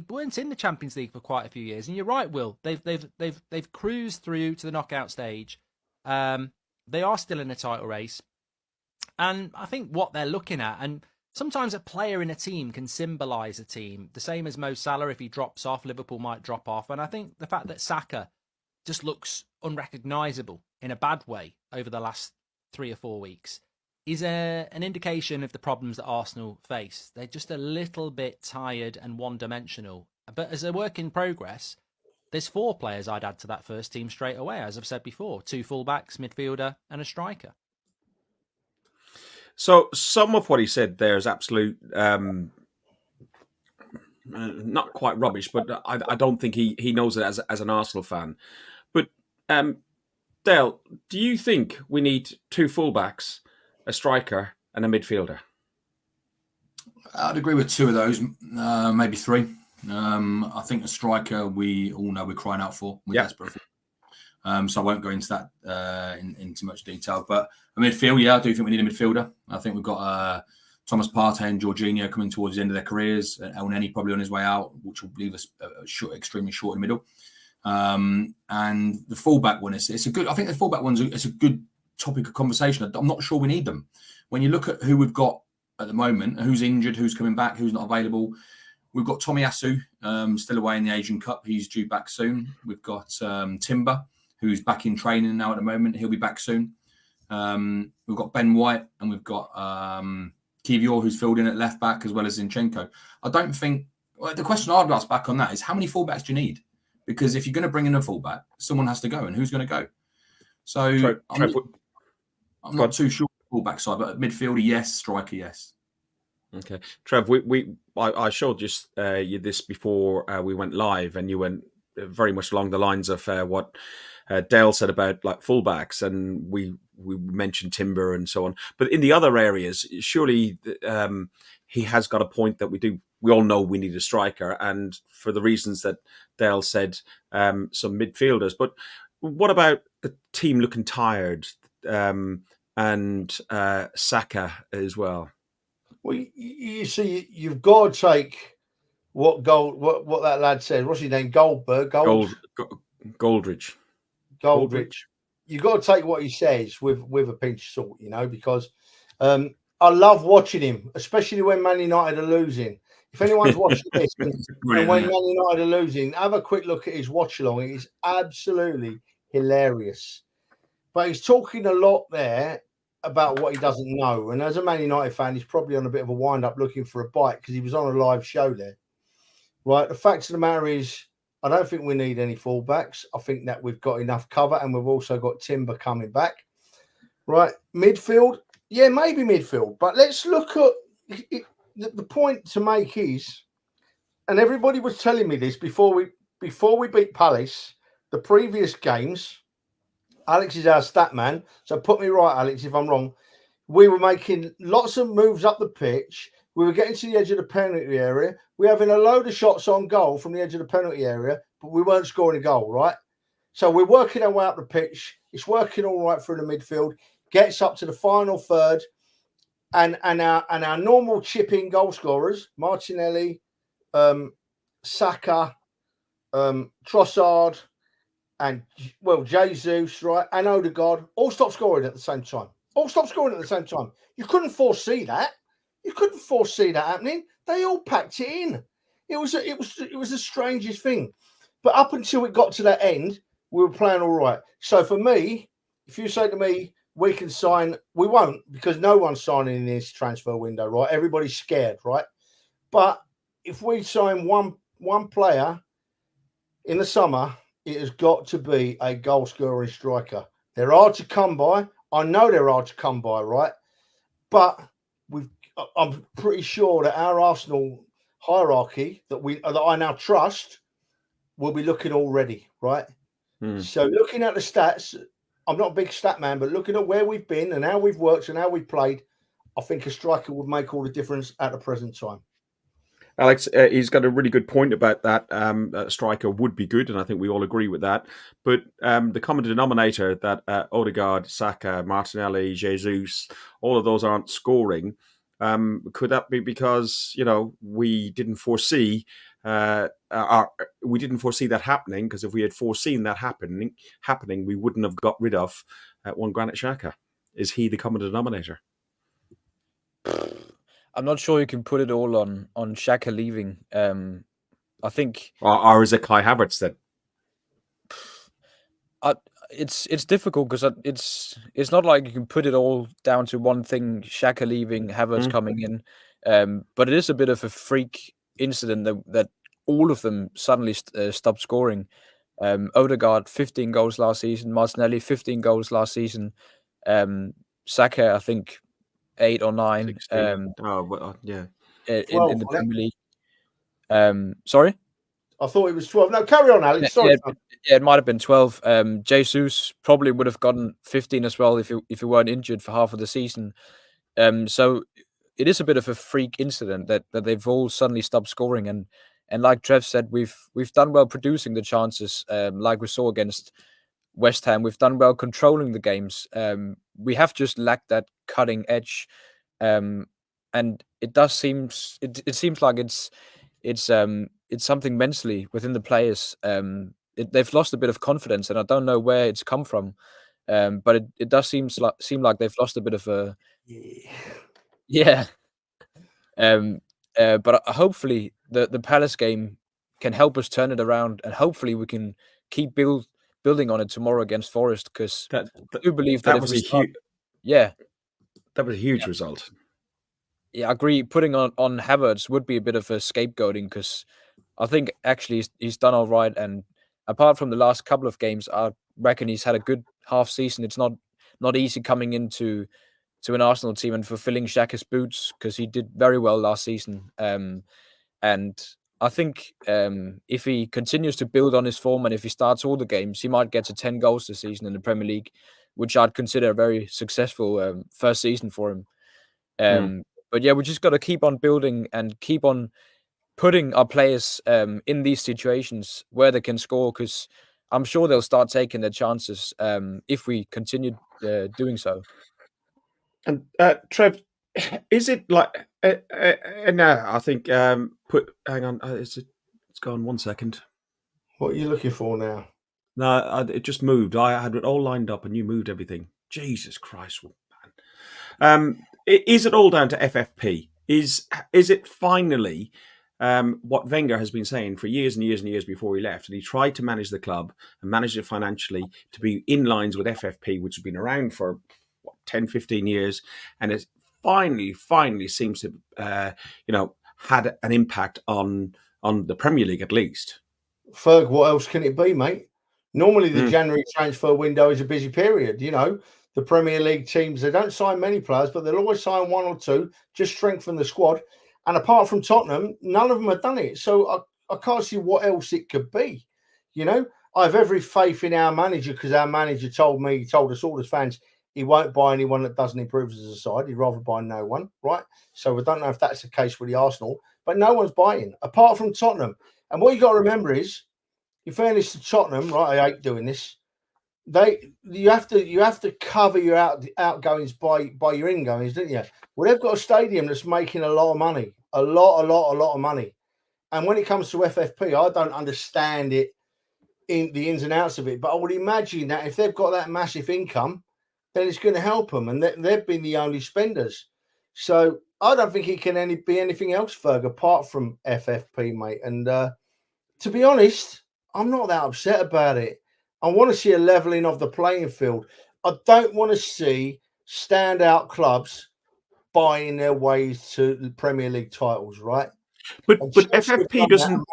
Speaker 6: weren't in the Champions League for quite a few years, and you're right, Will. They've cruised through to the knockout stage. They are still in a title race, and I think what they're looking at, and sometimes a player in a team can symbolise a team. The same as Mo Salah, if he drops off, Liverpool might drop off. And I think the fact that Saka just looks unrecognisable in a bad way over the last 3 or 4 weeks is an indication of the problems that Arsenal face. They're just a little bit tired and one-dimensional. But as a work in progress, there's 4 players I'd add to that first team straight away, as I've said before. 2 fullbacks, midfielder and a striker.
Speaker 2: So some of what he said there is absolute, not quite rubbish, but I don't think he knows it as an Arsenal fan. But Dale, do you think we need 2 fullbacks, a striker, and a midfielder?
Speaker 5: I'd agree with 2 of those, maybe 3. I think a striker we all know we're crying out for. We're desperate for. So I won't go into that in too much detail. But a midfield, I do think we need a midfielder. I think we've got Thomas Partey and Jorginho coming towards the end of their careers. El Neni probably on his way out, which will leave us extremely short in the middle. And the fullback one, it's a good. I think the fullback one's it's a good topic of conversation. I'm not sure we need them. When you look at who we've got at the moment, who's injured, who's coming back, who's not available. We've got Tomiyasu still away in the Asian Cup. He's due back soon. We've got Timber, who's back in training now at the moment. He'll be back soon. We've got Ben White and we've got Kivior, who's filled in at left back, as well as Zinchenko. I don't think... Well, the question I'd ask back on that is, how many fullbacks do you need? Because if you're going to bring in a fullback, someone has to go, and who's going to go? So I'm not too sure fullback side, but midfielder, yes. Striker, yes.
Speaker 2: Okay. Trev, I showed you this before we went live, and you went very much along the lines of what Dale said about like fullbacks, and we mentioned Timber and so on. But in the other areas, surely he has got a point that we all know we need a striker, and for the reasons that Dale said, some midfielders. But what about the team looking tired and Saka as well?
Speaker 4: Well, you see, you've got to take what that lad said. What's his name? Goldberg.
Speaker 2: Goldridge.
Speaker 4: You've got to take what he says with a pinch of salt, because I love watching him, especially when Man United are losing. If anyone's watching this and when Man United are losing, have a quick look at his watch along. It is absolutely hilarious. But he's talking a lot there about what he doesn't know. And as a Man United fan, he's probably on a bit of a wind-up looking for a bite because he was on a live show there. Right? The fact of the matter is, I don't think we need any fullbacks. I think that we've got enough cover, and we've also got Timber coming back. Right? Midfield? Yeah, maybe midfield. But let's look at it. The point to make is, and everybody was telling me this before we beat Palace, the previous games, Alex is our stat man, so put me right, Alex, if I'm wrong. We were making lots of moves up the pitch. We were getting to the edge of the penalty area. We're having a load of shots on goal from the edge of the penalty area, but we weren't scoring a goal, right? So we're working our way up the pitch. It's working all right through the midfield. Gets up to the final third, and our normal chipping goal scorers, Martinelli, Saka, Trossard, and Jesus, right, and Odegaard, all stopped scoring at the same time. You couldn't foresee that. Happening. They all packed it in. It was the strangest thing. But up until it got to that end, we were playing all right. So for me, if you say to me, we can sign, we won't, because no one's signing in this transfer window, right? Everybody's scared, right? But if we sign one player in the summer, it has got to be a goal scoring striker. They're hard to come by. I know they're hard to come by, right? But I'm pretty sure that our Arsenal hierarchy that I now trust will be looking already, right? So looking at the stats, I'm not a big stat man, but looking at where we've been and how we've worked and how we've played, I think a striker would make all the difference at the present time.
Speaker 2: Alex, he's got a really good point about that. A striker would be good, and I think we all agree with that. But the common denominator that Odegaard, Saka, Martinelli, Jesus, all of those aren't scoring. Could that be because we didn't foresee that happening? Because if we had foreseen that happening, we wouldn't have got rid of one Granit Xhaka. Is he the common denominator?
Speaker 3: I'm not sure you can put it all on Xhaka leaving. I think,
Speaker 2: or is it Kai Havertz then?
Speaker 3: it's difficult because it's not like you can put it all down to one thing: Xhaka leaving, Havertz coming in. But it is a bit of a freak incident that all of them suddenly stopped scoring. Odegaard 15 goals last season, Martinelli 15 goals last season, Saka I think 8 or 9.
Speaker 2: 16.
Speaker 4: Yeah.
Speaker 3: 12, in the Premier League. Sorry?
Speaker 4: I thought it was 12. No, carry on, Alex. Sorry.
Speaker 3: Yeah, it might have been 12. Jesus probably would have gotten 15 as well if he weren't injured for half of the season. So it is a bit of a freak incident that they've all suddenly stopped scoring. And like Trev said, we've done well producing the chances, like we saw against West Ham. We've done well controlling the games. We have just lacked that cutting edge. And it seems like it's something mentally within the players. They've lost a bit of confidence, and I don't know where it's come from. But it does seem like they've lost a bit of a yeah. But hopefully the Palace game can help us turn it around, and hopefully we can keep building on it tomorrow against Forest, because I do believe that
Speaker 2: was that was a huge result.
Speaker 3: Yeah, I agree. Putting on Havertz would be a bit of a scapegoating, because I think actually he's done all right. And apart from the last couple of games, I reckon he's had a good half season. It's not easy coming into an Arsenal team and fulfilling Xhaka's boots, because he did very well last season. And I think if he continues to build on his form, and if he starts all the games, he might get to 10 goals this season in the Premier League, which I'd consider a very successful first season for him. But yeah, we just got to keep on building and keep on putting our players in these situations where they can score, because I'm sure they'll start taking their chances if we continue doing so.
Speaker 2: And Trev, is it like? No, I think. Hang on, it's gone. 1 second.
Speaker 4: What are you looking for now?
Speaker 2: No, it just moved. I had it all lined up, and you moved everything. Jesus Christ, man! Is it all down to FFP? Is it finally what Wenger has been saying for years and years and years before he left? And he tried to manage the club and manage it financially to be in lines with FFP, which has been around for 10, 15 years. And it finally seems to, had an impact on the Premier League at least.
Speaker 4: Ferg, what else can it be, mate? Normally the January transfer window is a busy period, The Premier League teams, they don't sign many players, but they'll always sign one or two, just strengthen the squad. And apart from Tottenham, none of them have done it. So I can't see what else it could be. I have every faith in our manager, because our manager told us all as fans, he won't buy anyone that doesn't improve as a side. He'd rather buy no one, right? So we don't know if that's the case with the Arsenal, but no one's buying, apart from Tottenham. And what you got to remember is, in fairness to Tottenham, right, I hate doing this, you have to cover your outgoings by your ingoings, don't you? Well, they've got a stadium that's making a lot of money, a lot of money. And when it comes to FFP, I don't understand it in the ins and outs of it, but I would imagine that if they've got that massive income, then it's going to help them, and they've been the only spenders. So I don't think it can be anything else, Ferg, apart from FFP, mate. And to be honest, I'm not that upset about it. I want to see a leveling of the playing field. I don't want to see standout clubs buying their ways to the Premier League titles, right?
Speaker 2: But FFP doesn't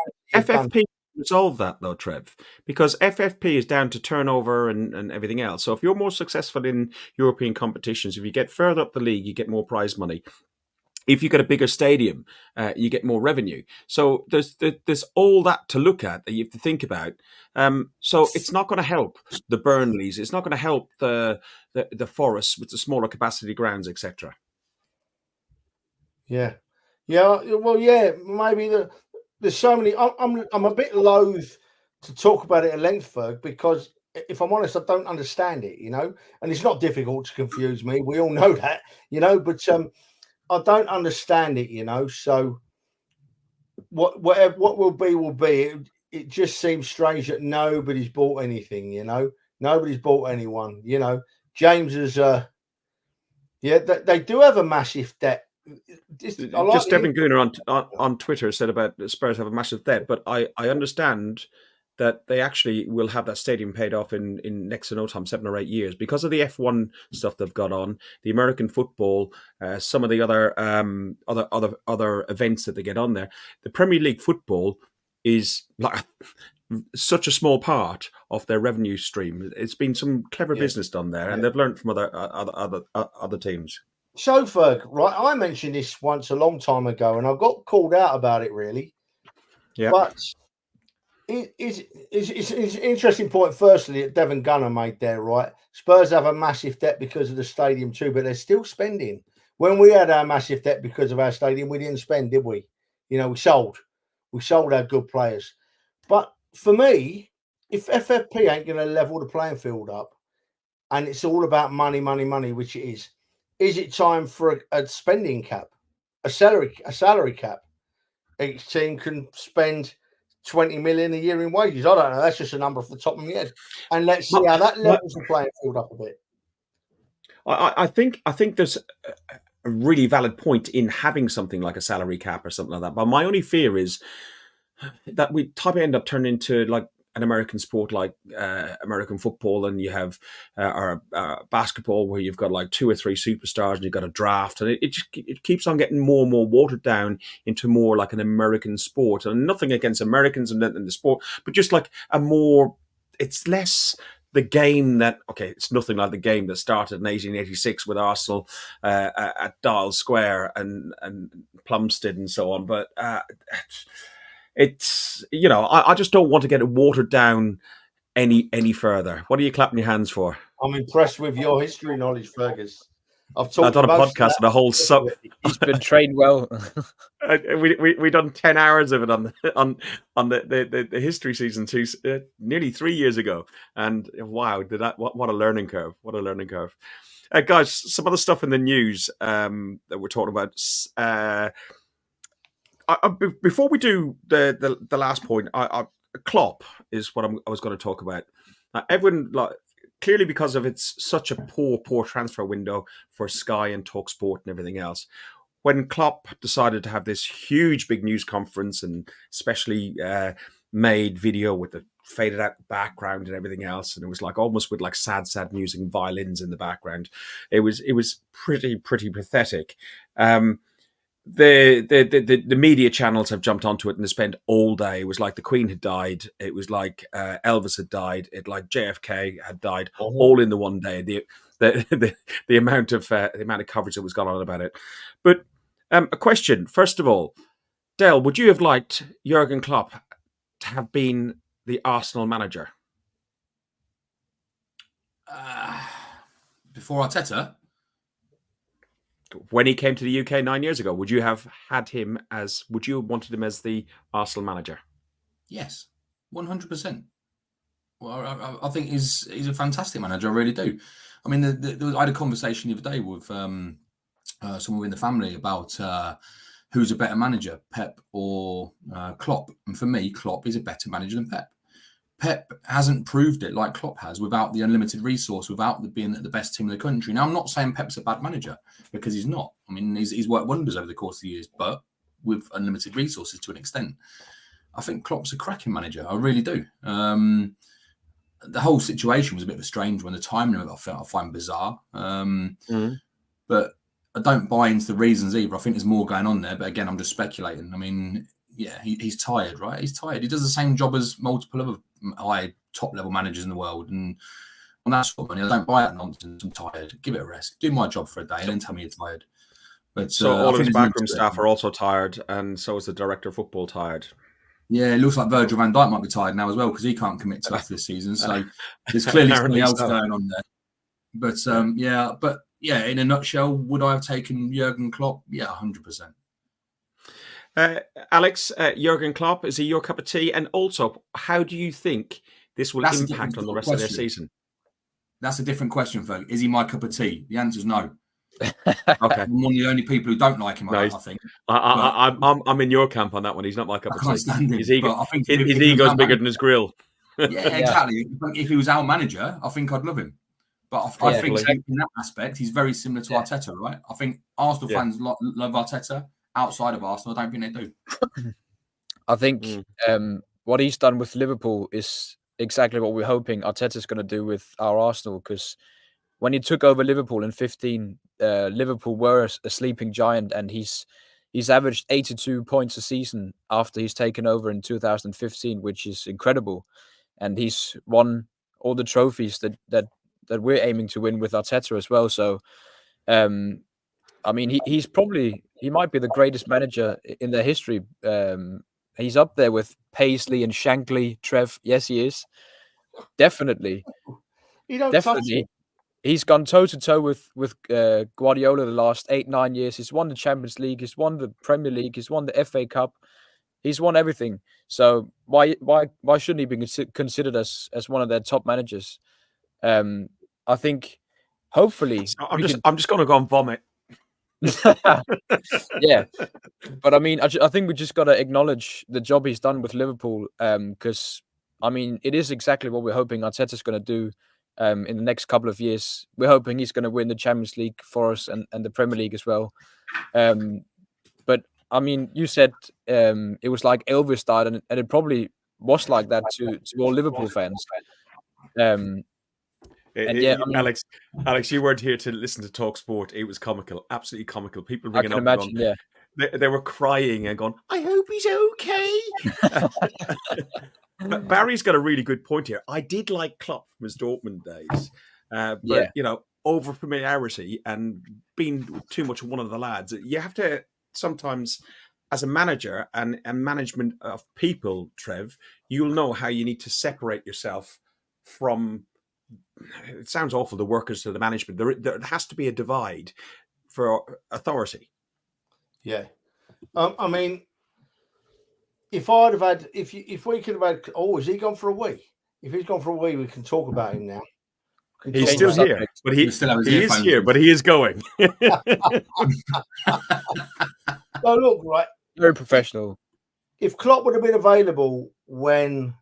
Speaker 2: resolve that, though, Trev, because FFP is down to turnover and everything else. So if you're more successful in European competitions, if you get further up the league, you get more prize money. If you get a bigger stadium, you get more revenue. So there's all that to look at that you have to think about. So it's not going to help the Burnleys. It's not going to help the Forests with the smaller capacity grounds, etc.
Speaker 4: Yeah. Well, yeah. Maybe there's so many. I'm a bit loath to talk about it at length, Ferg, because if I'm honest, I don't understand it. And it's not difficult to confuse me. We all know that. But I don't understand it, you know. So what will be will be. It just seems strange that nobody's bought anything, you know. Nobody's bought anyone, you know. James is they do have a massive debt.
Speaker 2: Just Stephen Gooner on Twitter said about Spurs have a massive debt, but I understand that they actually will have that stadium paid off in next to no time, 7 or 8 years, because of the F1 stuff they've got on, the American football, some of the other events that they get on there. The Premier League football is like such a small part of their revenue stream. It's been some clever business done there, and they've learned from other teams.
Speaker 4: So, Ferg, right? I mentioned this once a long time ago, and I got called out about it, really.
Speaker 2: Yeah,
Speaker 4: but it's an interesting point. Firstly, that Devon Gunner made there, right? Spurs have a massive debt because of the stadium too, but they're still spending. When we had our massive debt because of our stadium, we didn't spend, did we? You know, we sold our good players. But for me, if FFP ain't going to level the playing field up, and it's all about money, which it is it time for a spending cap, a salary cap? Each team can spend 20 million a year in wages. I don't know. That's just a number off the top of my head. And let's see how that levels the playing field up a bit.
Speaker 2: I think there's a really valid point in having something like a salary cap or something like that. But my only fear is that we probably end up turning into like an American sport like American football, and you have or basketball where you've got like 2 or 3 superstars and you've got a draft, and it keeps on getting more and more watered down into more like an American sport. And nothing against Americans and the sport, but just like it's less the game that, okay, it's nothing like the game that started in 1886 with Arsenal at Dial Square and Plumstead and so on, but it's, you know, I just don't want to get it watered down any further. What are you clapping your hands for?
Speaker 4: I'm impressed with your history knowledge, Fergus.
Speaker 2: I've done a podcast and a whole sub.
Speaker 3: He's been trained well.
Speaker 2: we done 10 hours of it on the history season 2 nearly 3 years ago, and wow, what a learning curve! What a learning curve, guys. Some other stuff in the news that we're talking about. Before we do the last point, Klopp is what I was going to talk about. Everyone, like, clearly because of it's such a poor transfer window for Sky and TalkSport and everything else. When Klopp decided to have this huge big news conference and especially made video with the faded out background and everything else, and it was like almost with like sad music and violins in the background. It was pretty pathetic. The media channels have jumped onto it and they spent all day. It was like the Queen had died. It was like Elvis had died. It like JFK had died, all in the one day. The amount of coverage that was gone on about it. But a question first of all, Dale, would you have liked Jurgen Klopp to have been the Arsenal manager
Speaker 5: before Arteta?
Speaker 2: When he came to the UK 9 years ago, would you have wanted him as the Arsenal manager?
Speaker 5: Yes, 100%. Well, I think he's a fantastic manager. I really do. I mean, I had a conversation the other day with someone in the family about who's a better manager, Pep or Klopp. And for me, Klopp is a better manager than Pep. Pep hasn't proved it like Klopp has without the unlimited resource, without being the best team in the country. Now, I'm not saying Pep's a bad manager because he's not. I mean, he's worked wonders over the course of the years, but with unlimited resources to an extent. I think Klopp's a cracking manager. I really do. The whole situation was a bit of a strange one. The timing of it I find bizarre. But I don't buy into the reasons either. I think there's more going on there. But again, I'm just speculating. I mean, yeah, he's tired, right? He's tired. He does the same job as multiple other high top-level managers in the world. And on that sort of money, I don't buy that nonsense. I'm tired. Give it a rest. Do my job for a day and then tell me you're tired. But
Speaker 2: so all of his backroom staff are also tired, and so is the director of football tired.
Speaker 5: Yeah, it looks like Virgil van Dijk might be tired now as well because he can't commit to after this season. So there's clearly something else going on there. But yeah, in a nutshell, would I have taken Jurgen Klopp? Yeah, 100%.
Speaker 2: Alex, Jurgen Klopp, is he your cup of tea? And also, how do you think this will impact on the rest of their season?
Speaker 5: That's a different question, folks. Is he my cup of tea? The answer is no.
Speaker 2: Okay.
Speaker 5: I'm one of the only people who don't like him.
Speaker 2: No,
Speaker 5: I think. But
Speaker 2: I'm in your camp on that one. He's not my cup
Speaker 5: I
Speaker 2: of
Speaker 5: can't
Speaker 2: tea.
Speaker 5: stand him.
Speaker 2: His ego,
Speaker 5: But I think
Speaker 2: his
Speaker 5: if he was
Speaker 2: ego's
Speaker 5: our
Speaker 2: bigger
Speaker 5: manager,
Speaker 2: than his grill.
Speaker 5: yeah, exactly. If he was our manager, I think I'd love him. But I think
Speaker 2: exactly.
Speaker 5: in that aspect, he's very similar to Arteta, right? I think Arsenal fans love Arteta. Outside of Arsenal, I don't think they do.
Speaker 3: I think what he's done with Liverpool is exactly what we're hoping Arteta's going to do with our Arsenal. Because when he took over Liverpool in 2015, Liverpool were a sleeping giant, and he's averaged 82 points a season after he's taken over in 2015, which is incredible. And he's won all the trophies that we're aiming to win with Arteta as well. So, I mean, he might be the greatest manager in their history. He's up there with Paisley and Shankly, Trev. Yes, he is. Definitely.
Speaker 4: You don't touch
Speaker 3: Definitely.
Speaker 4: it.
Speaker 3: He's gone toe-to-toe with Guardiola the last 8-9 years. He's won the Champions League. He's won the Premier League. He's won the FA Cup. He's won everything. So why shouldn't he be considered as one of their top managers? I think hopefully
Speaker 2: I'm just going to go and vomit.
Speaker 3: Yeah, but I mean, I think we just got to acknowledge the job he's done with Liverpool. Because I mean, it is exactly what we're hoping Arteta's going to do. In the next couple of years, we're hoping he's going to win the Champions League for us and the Premier League as well. But I mean, you said it was like Elvis died, and it probably was like that to all Liverpool fans. And yeah, I mean,
Speaker 2: Alex, you weren't here to listen to Talk Sport. It was comical, absolutely comical. People
Speaker 3: I
Speaker 2: ringing
Speaker 3: can
Speaker 2: up,
Speaker 3: imagine.
Speaker 2: and going, they were crying and going, "I hope he's okay." But Barry's got a really good point here. I did like Klopp from his Dortmund days, but over familiarity and being too much one of the lads, you have to sometimes, as a manager and management of people, Trev, you'll know how you need to separate yourself from. It sounds awful, the workers to the management. There has to be a divide for authority.
Speaker 4: Yeah. I mean, if I'd have had, if we could have had, has he gone for a wee? If he's gone for a wee, we can talk about him now.
Speaker 2: He's still here, but he is here, but he is going.
Speaker 4: Oh, look, right.
Speaker 3: Very professional.
Speaker 4: If Klopp would have been available when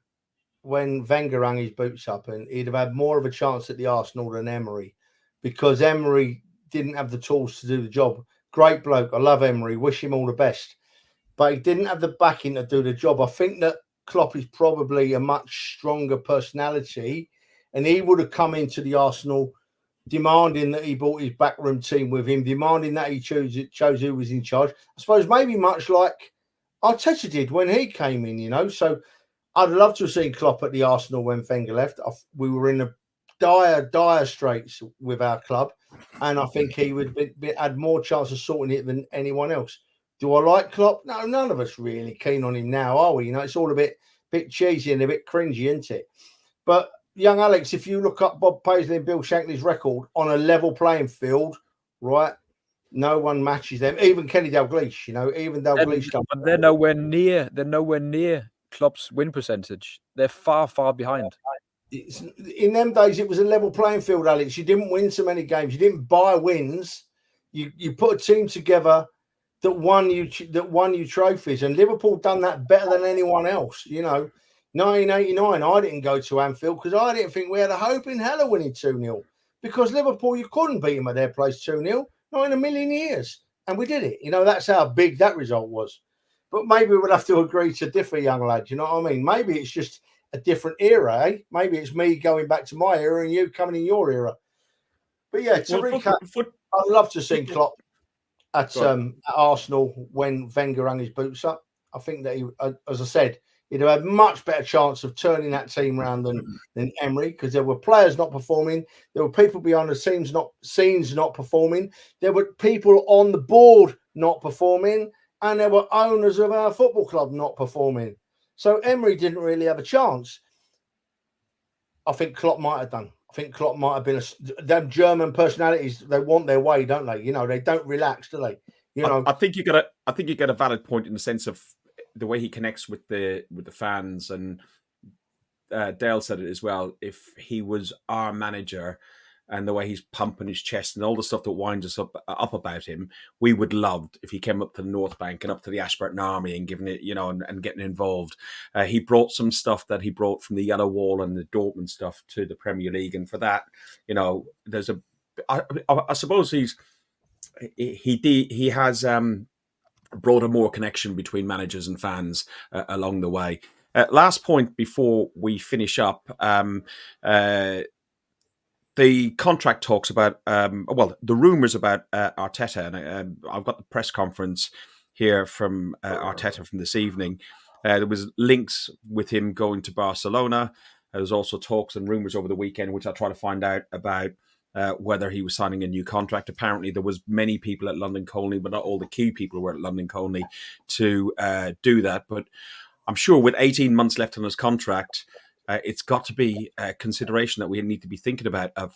Speaker 4: Wenger hung his boots up, and he'd have had more of a chance at the Arsenal than Emery, because Emery didn't have the tools to do the job. Great bloke. I love Emery. Wish him all the best. But he didn't have the backing to do the job. I think that Klopp is probably a much stronger personality, and he would have come into the Arsenal demanding that he brought his backroom team with him, demanding that he chose who was in charge. I suppose maybe much like Arteta did when he came in, So I'd love to have seen Klopp at the Arsenal when Wenger left. We were in a dire straits with our club, and I think he would had more chance of sorting it than anyone else. Do I like Klopp? No, none of us really keen on him now, are we? It's all a bit cheesy and a bit cringy, isn't it? But young Alex, if you look up Bob Paisley and Bill Shankly's record on a level playing field, right? No one matches them. Even Kenny Dalglish, even Dalglish.
Speaker 3: But they're nowhere near. They're nowhere near Klopp's win percentage. They're far, far behind.
Speaker 4: In them days, it was a level playing field, Alex. You didn't win so many games. You didn't buy wins. You put a team together that won you trophies, and Liverpool done that better than anyone else. 1989, I didn't go to Anfield because I didn't think we had a hope in hell of winning 2-0, because Liverpool, you couldn't beat them at their place 2-0, not in a million years, and we did it. That's how big that result was. But maybe we'll have to agree to differ, young lad. You know what I mean? Maybe it's just a different era, eh? Maybe it's me going back to my era and you coming in your era. But yeah, to recap, I'd love to see Klopp at Arsenal when Wenger hung his boots up. I think that he, as I said, he'd have had much better chance of turning that team around than Emery, because there were players not performing, there were people behind the scenes not performing, there were people on the board not performing, and there were owners of our football club not performing. So Emery didn't really have a chance. I think Klopp might have done. I think Klopp might have been them German personalities. They want their way, don't they? They don't relax, do they?
Speaker 2: I think you got a valid point in the sense of the way he connects with the fans, and Dale said it as well. If he was our manager, and the way he's pumping his chest and all the stuff that winds us up about him, we would love if he came up to the North Bank and up to the Ashburton Army and giving it, and getting involved. He brought some stuff that he brought from the Yellow Wall and the Dortmund stuff to the Premier League, and for that, there's I suppose he has brought a more connection between managers and fans along the way. Last point before we finish up. The contract talks about, the rumours about Arteta, and I've got the press conference here from Arteta from this evening. There was links with him going to Barcelona. There was also talks and rumours over the weekend, which I try to find out about whether he was signing a new contract. Apparently, there was many people at London Colney, but not all the key people were at London Colney to do that. But I'm sure with 18 months left on his contract, it's got to be a consideration that we need to be thinking about of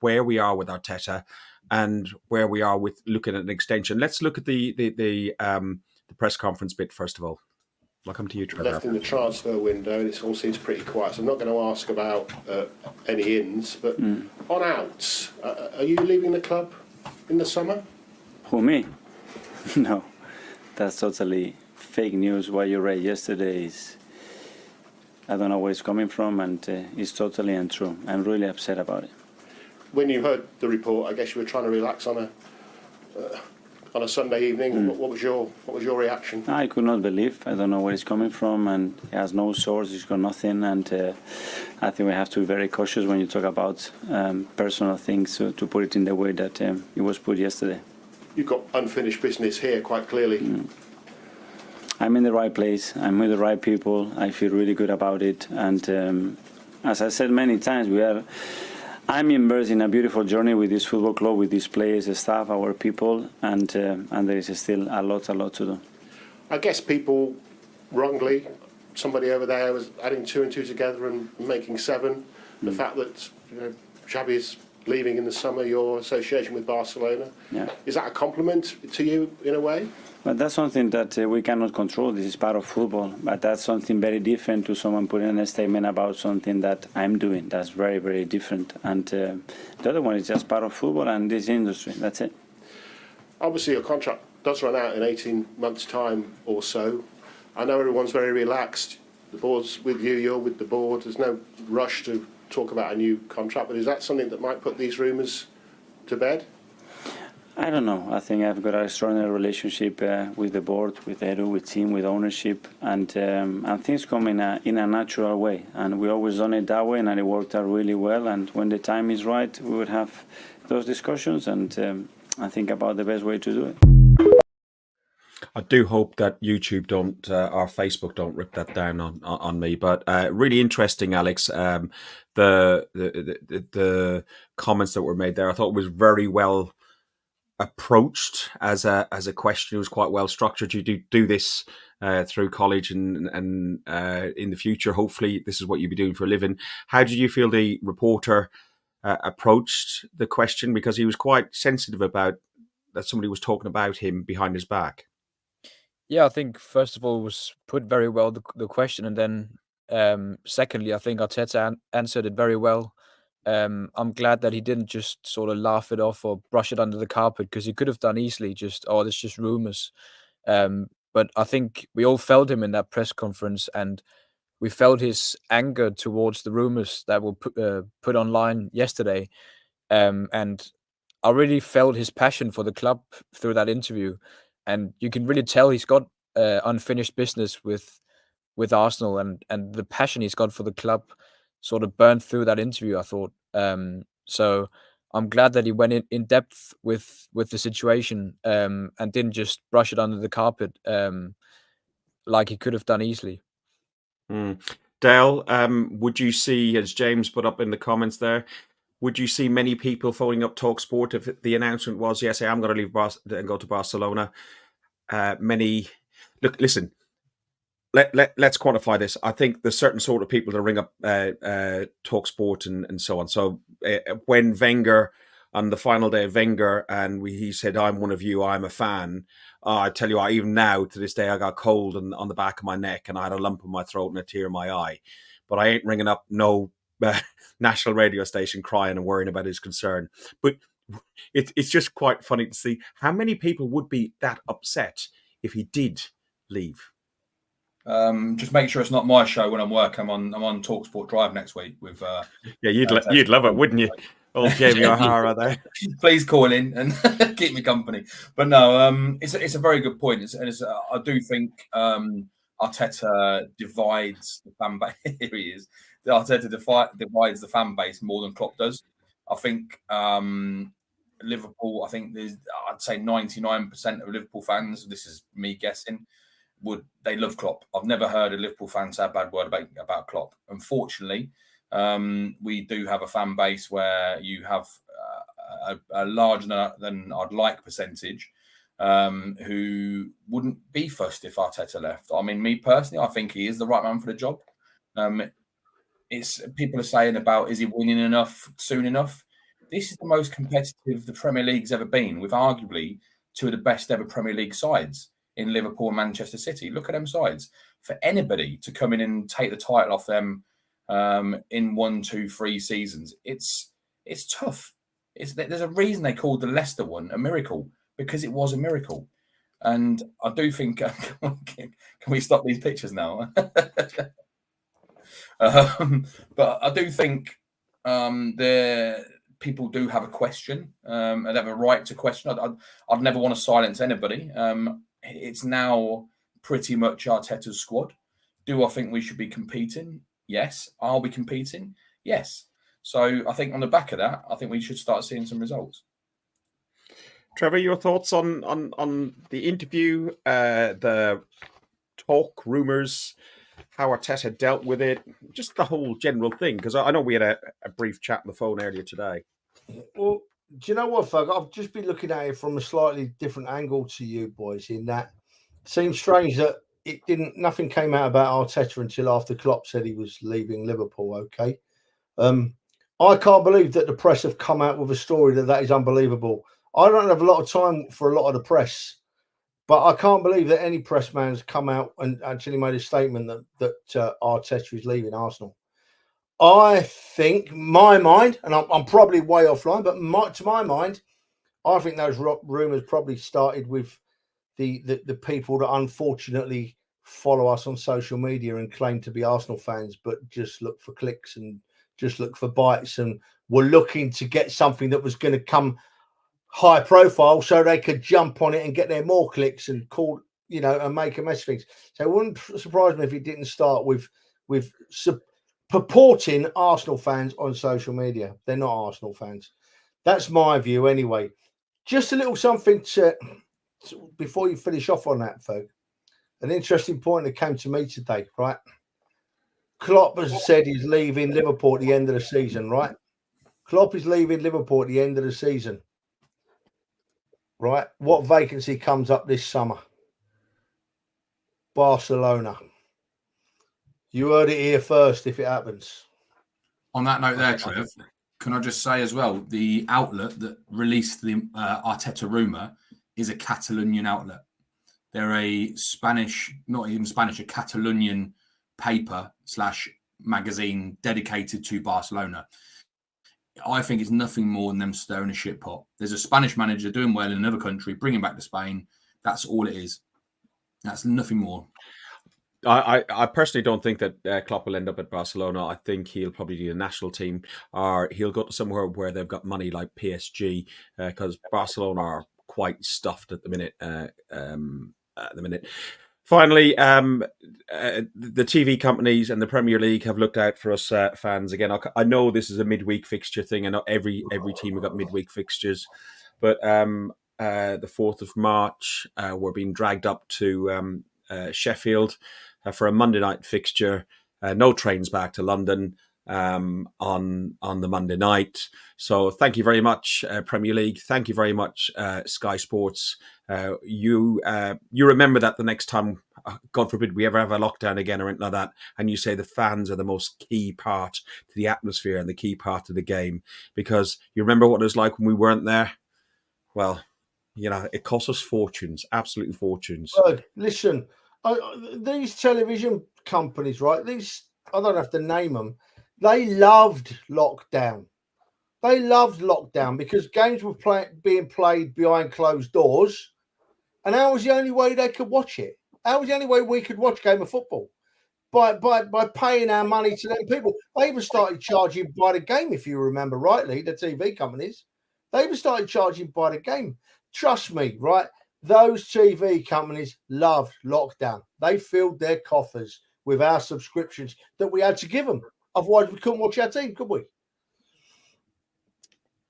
Speaker 2: where we are with Arteta and where we are with looking at an extension. Let's look at the press conference bit first of all. Welcome to you, Trevor.
Speaker 7: Left in the transfer window, and it all seems pretty quiet. So I'm not going to ask about any ins, but on outs, are you leaving the club in the summer?
Speaker 8: Who, me? No, that's totally fake news. What you read yesterday is, I don't know where it's coming from, and it's totally untrue. I'm really upset about it.
Speaker 7: When you heard the report, I guess you were trying to relax on a Sunday evening. What was your reaction?
Speaker 8: I could not believe. I don't know where it's coming from, and it has no source. It's got nothing, and I think we have to be very cautious when you talk about personal things to put it in the way that it was put yesterday.
Speaker 7: You've got unfinished business here, quite clearly.
Speaker 8: I'm in the right place. I'm with the right people. I feel really good about it. And as I said many times, I'm immersed in a beautiful journey with this football club, with these players, the staff, our people, and there is still a lot to do.
Speaker 7: I guess people wrongly, somebody over there was adding 2 and 2 together and making 7. The fact that Xavi's leaving in the summer, your association with Barcelona, is that a compliment to you in a way?
Speaker 8: But that's something that we cannot control. This is part of football. But that's something very different to someone putting in a statement about something that I'm doing. That's very, very different. And the other one is just part of football and this industry. That's it.
Speaker 7: Obviously, your contract does run out in 18 months' time or so. I know everyone's very relaxed. The board's with you, you're with the board. There's no rush to talk about a new contract. But is that something that might put these rumours to bed?
Speaker 8: I don't know. I think I've got a extraordinary relationship with the board, with Edu, with team, with ownership, and things come in a natural way. And we always done it that way, and it worked out really well. And when the time is right, we would have those discussions and I think about the best way to do it.
Speaker 2: I do hope that YouTube don't or Facebook don't rip that down on me. But really interesting, Alex. The comments that were made there, I thought it was very well approached as a question. It was quite well structured. You do this through college and in the future, hopefully this is what you'll be doing for a living. How did you feel the reporter approached the question? Because he was quite sensitive about that somebody was talking about him behind his back.
Speaker 3: Yeah, I think first of all it was put very well, the question, and then secondly, I think Arteta answered it very well. I'm glad that he didn't just sort of laugh it off or brush it under the carpet, because he could have done easily just, there's just rumours. But I think we all felt him in that press conference, and we felt his anger towards the rumours that were put online yesterday. And I really felt his passion for the club through that interview. And you can really tell he's got unfinished business with Arsenal, and the passion he's got for the club sort of burned through that interview, I thought. So I'm glad that he went in depth with the situation and didn't just brush it under the carpet like he could have done easily.
Speaker 2: Dale, would you see, as James put up in the comments there, would you see many people phoning up TalkSport if the announcement was, yes, I'm going to leave and go to Barcelona? Listen, let's quantify this. I think there's certain sort of people that ring up TalkSport and so on. So when Wenger, on the final day of Wenger, and he said, I'm one of you, I'm a fan. I tell you what, even now, to this day, I got cold on the back of my neck and I had a lump in my throat and a tear in my eye. But I ain't ringing up no national radio station crying and worrying about his concern. But it's just quite funny to see how many people would be that upset if he did leave.
Speaker 5: Just make sure it's not my show when I'm working. I'm on TalkSport Drive next week with.
Speaker 2: Yeah, you'd love it, wouldn't you? Old Jamie O'Hara there.
Speaker 5: Please call in and keep me company. But no, it's a very good point. I do think Arteta divides the fan base. Here he is. Arteta divides the fan base more than Klopp does. I think Liverpool. I think I'd say 99% of Liverpool fans. This is me guessing. They love Klopp. I've never heard a Liverpool fan say a bad word about Klopp. Unfortunately, we do have a fan base where you have a larger than I'd like percentage who wouldn't be fussed if Arteta left. I mean, me personally, I think he is the right man for the job. It's people are saying about, is he winning enough soon enough? This is the most competitive the Premier League's ever been, with arguably two of the best ever Premier League sides in Liverpool and Manchester City. Look at them sides. For anybody to come in and take the title off them in 1, 2, 3 seasons, it's tough. There's a reason they called the Leicester one a miracle, because it was a miracle. And I do think, can we stop these pictures now? But I do think people do have a question, and they have a right to question. I'd never want to silence anybody. It's now pretty much Arteta's squad. Do I think we should be competing? Yes. Are we competing? Yes. So I think on the back of that, I think we should start seeing some results.
Speaker 2: Trevor, your thoughts on the interview, the talk, rumours, how Arteta dealt with it, just the whole general thing? Because I know we had a brief chat on the phone earlier today.
Speaker 4: Well, do you know what, Ferg? I've just been looking at it from a slightly different angle to you boys, in that it seems strange that nothing came out about Arteta until after Klopp said he was leaving Liverpool. Okay. I can't believe that the press have come out with a story that is unbelievable. I don't have a lot of time for a lot of the press, but I can't believe that any press man's come out and actually made a statement that Arteta is leaving Arsenal. I think, my mind, and I'm probably way offline, but to my mind, I think those rumours probably started with the people that unfortunately follow us on social media and claim to be Arsenal fans, but just look for clicks and just look for bites, and were looking to get something that was going to come high profile so they could jump on it and get their more clicks and call, and make a mess of things. So it wouldn't surprise me if it didn't start with purporting Arsenal fans on social media. They're not Arsenal fans. That's my view anyway. Just a little something to before you finish off on that, Ferg. An interesting point that came to me today, right? Klopp has said he's leaving Liverpool at the end of the season, right? Klopp is leaving Liverpool at the end of the season, right? What vacancy comes up this summer? Barcelona. You heard it here first if it happens.
Speaker 5: On that note there, Trev, can I just say as well, the outlet that released the Arteta rumour is a Catalonian outlet. They're a Spanish, not even Spanish, a Catalonian paper / magazine dedicated to Barcelona. I think it's nothing more than them stirring a shit pot. There's a Spanish manager doing well in another country, bring him back to Spain. That's all it is. That's nothing more.
Speaker 2: I personally don't think that Klopp will end up at Barcelona. I think he'll probably do a national team, or he'll go to somewhere where they've got money like PSG, because Barcelona are quite stuffed at the minute. Finally, the TV companies and the Premier League have looked out for us fans again. I know this is a midweek fixture thing. I know every team have got midweek fixtures, but the 4th of March, we're being dragged up to Sheffield for a Monday night fixture. No trains back to London on the Monday night. So thank you very much, Premier League. Thank you very much, Sky Sports. You remember that the next time, God forbid, we ever have a lockdown again or anything like that, and you say the fans are the most key part to the atmosphere and the key part of the game, because you remember what it was like when we weren't there. Well, it cost us fortunes, absolutely fortunes.
Speaker 4: Listen, these television companies, right? I don't have to name them. They loved lockdown. They loved lockdown because games were being played behind closed doors, and that was the only way they could watch it. That was the only way we could watch a game of football, by paying our money to them people. They even started charging by the game, if you remember rightly, the TV companies. They even started charging by the game. Trust me, right? Those TV companies loved lockdown. They filled their coffers with our subscriptions that we had to give them. Otherwise, we couldn't watch our team, could we?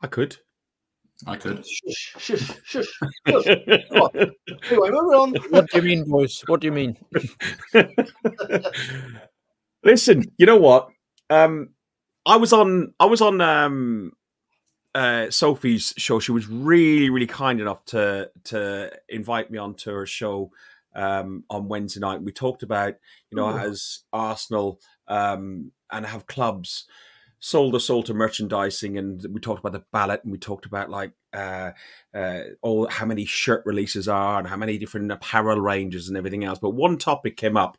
Speaker 2: I could.
Speaker 4: Shush, shush, shush, shush. Anyway, moving on.
Speaker 3: What do you mean, boys? What do you mean?
Speaker 2: Listen, you know what? I was on Sophie's show. She was really, really kind enough to invite me onto her show on Wednesday night. We talked about, as Arsenal and have clubs sold us all to merchandising, and we talked about the ballot, and we talked about how many shirt releases are and how many different apparel ranges and everything else. But one topic came up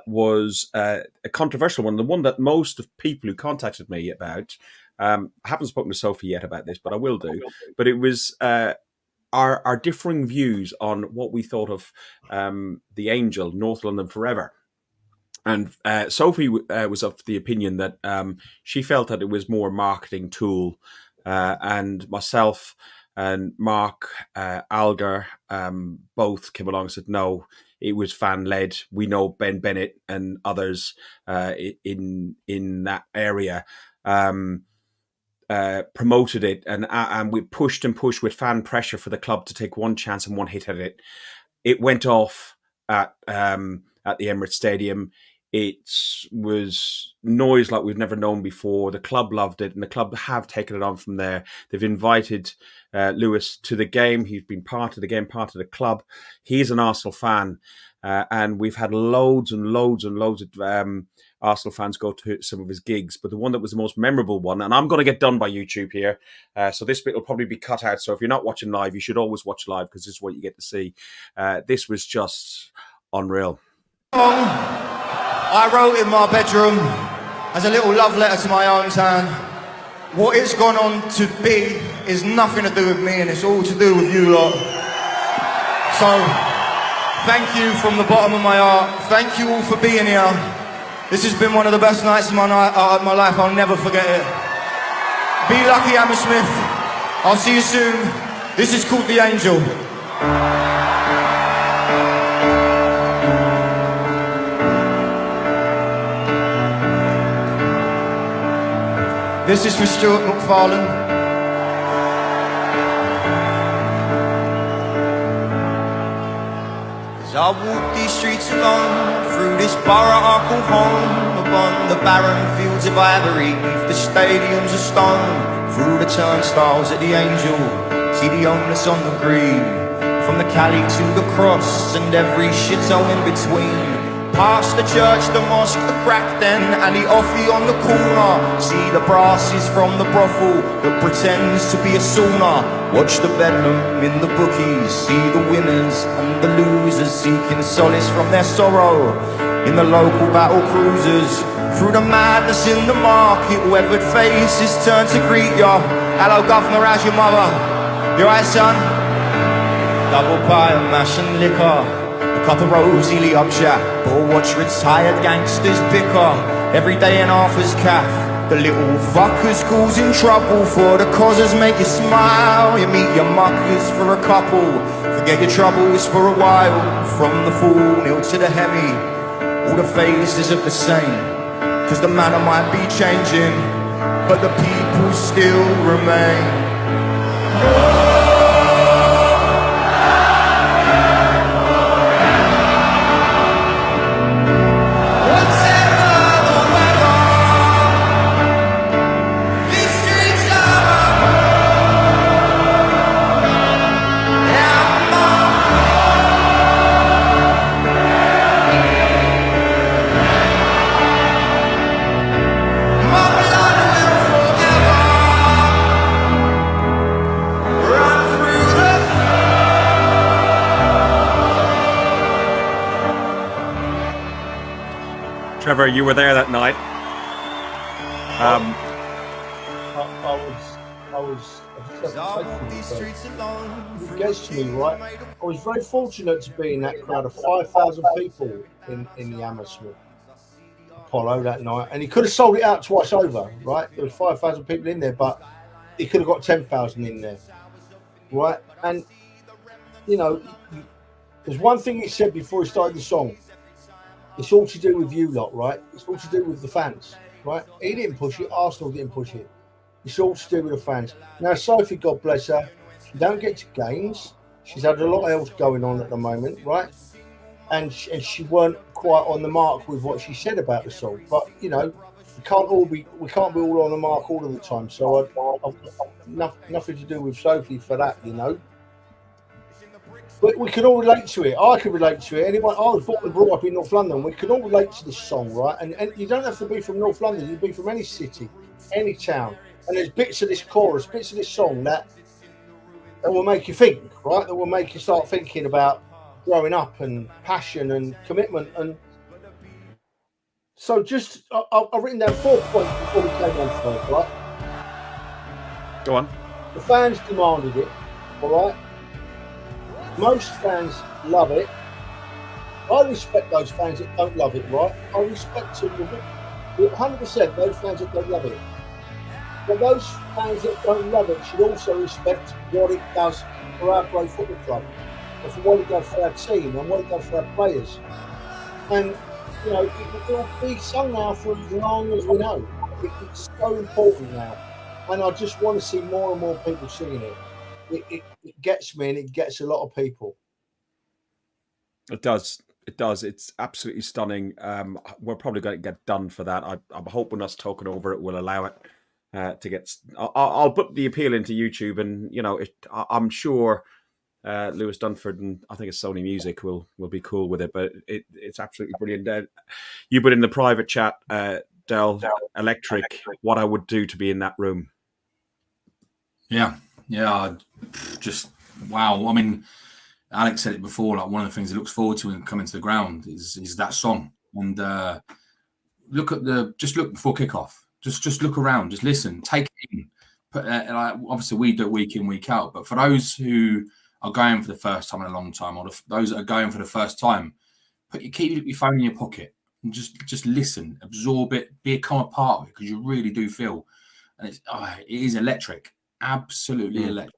Speaker 2: was a controversial one, the one that most of people who contacted me about. I haven't spoken to Sophie yet about this, but I will do. But it was our differing views on what we thought of the Angel, North London Forever. And Sophie was of the opinion that she felt that it was more a marketing tool. And myself and Mark Alger both came along and said, no, it was fan-led. We know Ben Bennett and others in that area promoted it, and we pushed and pushed with fan pressure for the club to take one chance and one hit at it. It went off at the Emirates Stadium. It was noise like we've never known before. The club loved it, and the club have taken it on from there. They've invited Lewis to the game. He's been part of the game, part of the club. He's an Arsenal fan, and we've had loads and loads and loads of Arsenal fans go to some of his gigs. But the one that was the most memorable one, and I'm going to get done by YouTube here, so this bit will probably be cut out. So if you're not watching live, you should always watch live because this is what you get to see. This was just unreal.
Speaker 9: I wrote in my bedroom as a little love letter to my own town. What it's gone on to be is nothing to do with me, and it's all to do with you lot. So, thank you from the bottom of my heart. Thank you all for being here. This has been one of the best nights of my life. I'll never forget it. Be lucky, Hammersmith. I'll see you soon. This is called The Angel. This is for Stuart McFarlane. As I walk these streets alone, through this borough I call home, upon the barren fields of ivory, beneath the stadiums of stone, through the turnstiles at the Angel, see the homeless on the green, from the Cali to the cross and every shithole in between. Past the church, the mosque, the crack den, and the offie on the corner. See the brasses from the brothel that pretends to be a sauna. Watch the bedlam in the bookies. See the winners and the losers seeking solace from their sorrow in the local battle cruisers. Through the madness in the market, weathered faces turn to greet ya. Hello governor, how's your mother? You alright son? Double pie of mash and liquor, a cup of rosy Lee up chat, or watch retired gangsters bicker every day in Arthur's Caff. The little fuckers causing trouble for the causes make you smile. You meet your muckers for a couple, forget your troubles for a while. From the full nil to the Hemi, all the faces are the same, cause the manner might be changing, but the people still remain.
Speaker 2: Trevor, you were there that night.
Speaker 4: You guessed me, right? I was very fortunate to be in that crowd of 5,000 people in the Hammersmith Apollo that night, and he could have sold it out twice over, right? There was 5,000 people in there, but he could have got 10,000 in there, right? And you know, there's one thing he said before he started the song. It's all to do with you lot, right? It's all to do with the fans, right? He didn't push it. Arsenal didn't push it. It's all to do with the fans. Now, Sophie, God bless her, she don't get to games. She's had a lot else going on at the moment, right? And she weren't quite on the mark with what she said about the song. But you know, we can't be all on the mark all of the time. So I've nothing to do with Sophie for that, you know. But we can all relate to it. I can relate to it. Anyone, I was born and brought up in North London. We can all relate to this song, right? And you don't have to be from North London. You can be from any city, any town. And there's bits of this chorus, bits of this song that will make you think, right? That will make you start thinking about growing up and passion and commitment. And so just, I've written down 4 points before we came on first, right?
Speaker 2: Go on.
Speaker 4: The fans demanded it, all right? Most fans love it. I respect those fans that don't love it, right? I respect them 100%, those fans that don't love it. But those fans that don't love it should also respect what it does for our great football club, and for what it does for our team, and what it does for our players. And, you know, it will be sung now for as long as we know. It's so important now. And I just want to see more and more people singing it. It gets me, and it gets a lot of people.
Speaker 2: It does. It does. It's absolutely stunning. We're probably going to get done for that. I'm hoping us talking over it will allow it to get. I'll put the appeal into YouTube, and you know, I'm sure Lewis Dunford and I think it's Sony Music will be cool with it. But it's absolutely brilliant. You put in the private chat, Dale Electric, what I would do to be in that room.
Speaker 5: Yeah. Just wow. I mean, Alex said it before. Like, one of the things he looks forward to when coming to the ground is that song. And look before kickoff. Just look around. Just listen. Take it in. Obviously, we do it week in, week out. But for those who are going for the first time in a long time, or those that are going for the first time, keep your phone in your pocket and just listen, absorb it, become a part of it, because you really do feel. And it is electric. Absolutely electric.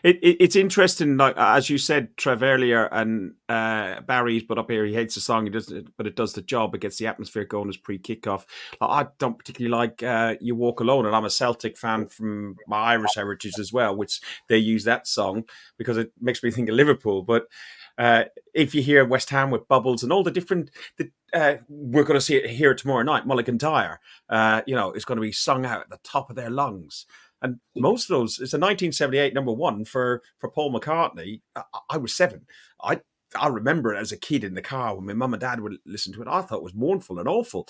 Speaker 2: It's interesting, like as you said, Trev, earlier, and Barry's put up here, he hates the song, but it does the job. It gets the atmosphere going as pre-kickoff. I don't particularly like You Walk Alone, and I'm a Celtic fan from my Irish heritage as well, which they use that song because it makes me think of Liverpool. But if you hear West Ham with Bubbles and all the different... we're going to hear it tomorrow night, Mulligan Tyre. It's going to be sung out at the top of their lungs. And most of those, it's a 1978 number one for Paul McCartney. I was 7. I remember it as a kid in the car when my mum and dad would listen to it. I thought it was mournful and awful.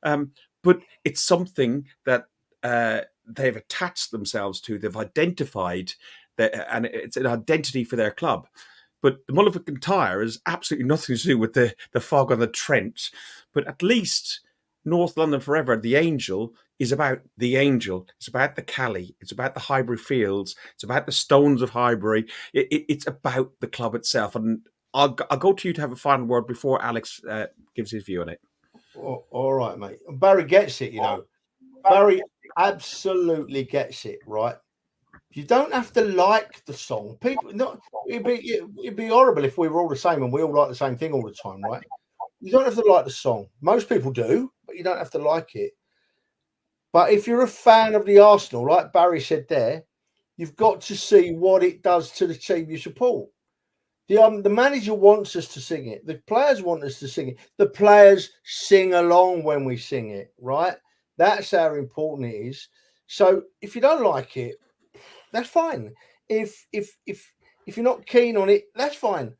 Speaker 2: But it's something that they've attached themselves to. They've identified that, and it's an identity for their club. But the Mulligan Tyre has absolutely nothing to do with the fog on the Trent. But at least North London Forever, the Angel, is about the Angel. It's about the Cali. It's about the Highbury Fields. It's about the Stones of Highbury. It's about the club itself. And I'll go to you to have a final word before Alex gives his view on it.
Speaker 4: All right, mate. Barry gets it, you know. Barry absolutely gets it, right? You don't have to like the song. It'd be horrible if we were all the same and we all like the same thing all the time, right? You don't have to like the song. Most people do, but you don't have to like it. But if you're a fan of the Arsenal, like Barry said there, you've got to see what it does to the team you support. The manager wants us to sing it. The players want us to sing it. The players sing along when we sing it, right? That's how important it is. So if you don't like it, that's fine. If you're not keen on it, that's fine.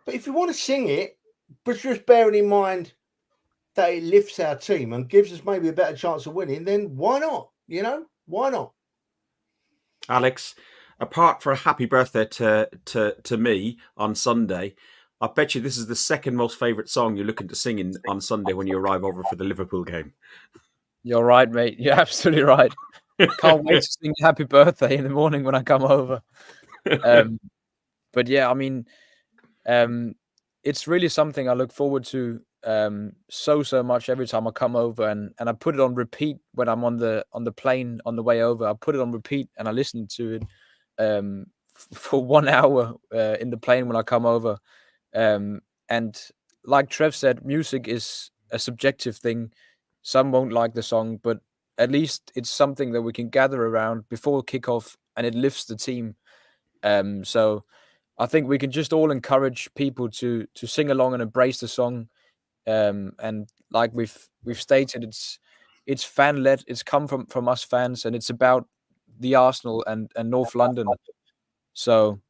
Speaker 4: But if you want to sing it, but just bearing in mind that it lifts our team and gives us maybe a better chance of winning, then why not? You know, why not?
Speaker 2: Alex, apart from a happy birthday to me on Sunday, I bet you this is the second most favourite song you're looking to sing on Sunday when you arrive over for the Liverpool game.
Speaker 3: You're right, mate. You're absolutely right. Can't wait to sing happy birthday in the morning when I come over. But yeah, I mean, it's really something I look forward to so much every time I come over, and I put it on repeat when I'm on the plane on the way over. I put it on repeat and I listen to it for 1 hour in the plane when I come over. And like Trev said, music is a subjective thing. Some won't like the song, but at least it's something that we can gather around before kickoff, and it lifts the team. So I think we can just all encourage people to sing along and embrace the song. And like we've stated, it's fan led. It's come from us fans, and it's about the Arsenal and North London. So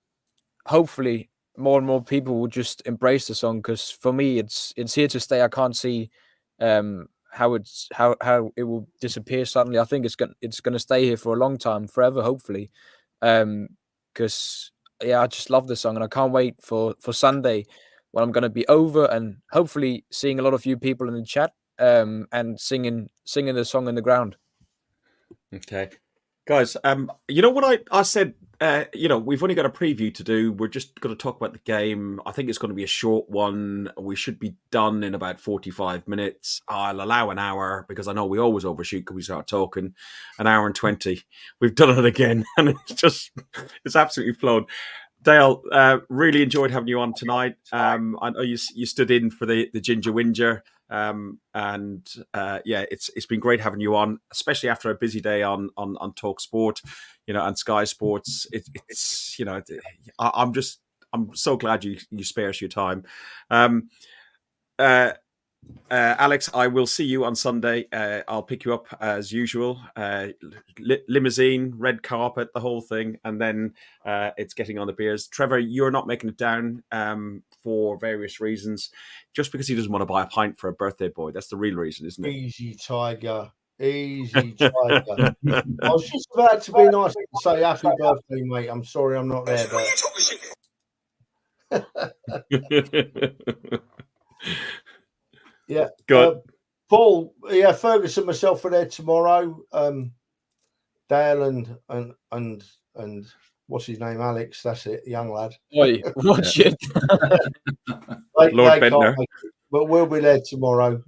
Speaker 3: hopefully more and more people will just embrace the song, because for me it's here to stay. I can't see how it will disappear suddenly. I think it's gonna stay here for a long time, forever, hopefully. Because I just love the song, and I can't wait for Sunday when I'm gonna be over and hopefully seeing a lot of you people in the chat and singing the song in the ground.
Speaker 2: Okay. Guys, you know what I said, we've only got a preview to do. We're just going to talk about the game. I think it's going to be a short one. We should be done in about 45 minutes. I'll allow an hour because I know we always overshoot because we start talking. An hour and 20. We've done it again, and it's absolutely flown. Dale, really enjoyed having you on tonight. I know you stood in for the Ginger Whinger. It's been great having you on, especially after a busy day on Talk Sport, and Sky Sports. I'm so glad you spare us your time. Alex, I will see you on Sunday. I'll pick you up as usual. Limousine, red carpet, the whole thing, and then it's getting on the beers. Trevor, you're not making it down for various reasons, just because he doesn't want to buy a pint for a birthday boy. That's the real reason, isn't it?
Speaker 4: Easy, Tiger. Easy, Tiger. I was just about to be nice and say happy birthday, mate. I'm sorry I'm not there, but... Yeah,
Speaker 2: good.
Speaker 4: Paul. Yeah, Fergus and myself are there tomorrow. Dale and what's his name, Alex. That's it, young lad.
Speaker 3: Oi, watch it.
Speaker 2: Lord Bentner.
Speaker 4: But we'll be there tomorrow.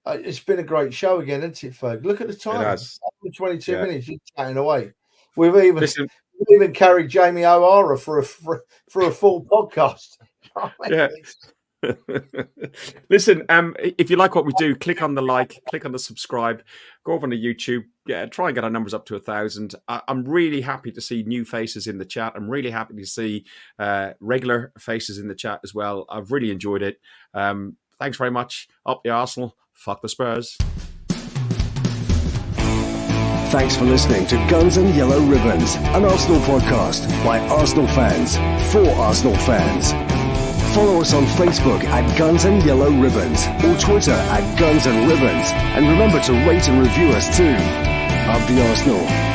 Speaker 4: It's been a great show again, isn't it, Ferg? Look at the time. It has. 22 minutes, just chatting away. We've even carried Jamie O'Hara for a full podcast.
Speaker 2: Yeah. Listen, if you like what we do, click on the like, click on the subscribe, go over to YouTube, try and get our numbers up to 1,000. I'm really happy to see new faces in the chat. I'm really happy to see regular faces in the chat as well. I've really enjoyed it. Thanks very much. Up the Arsenal, fuck the Spurs.
Speaker 1: Thanks for listening to Guns and Yellow Ribbons, an Arsenal podcast by Arsenal fans for Arsenal fans. Follow us on Facebook at Guns and Yellow Ribbons or Twitter at Guns and Ribbons. And remember to rate and review us too. Up the Arsenal.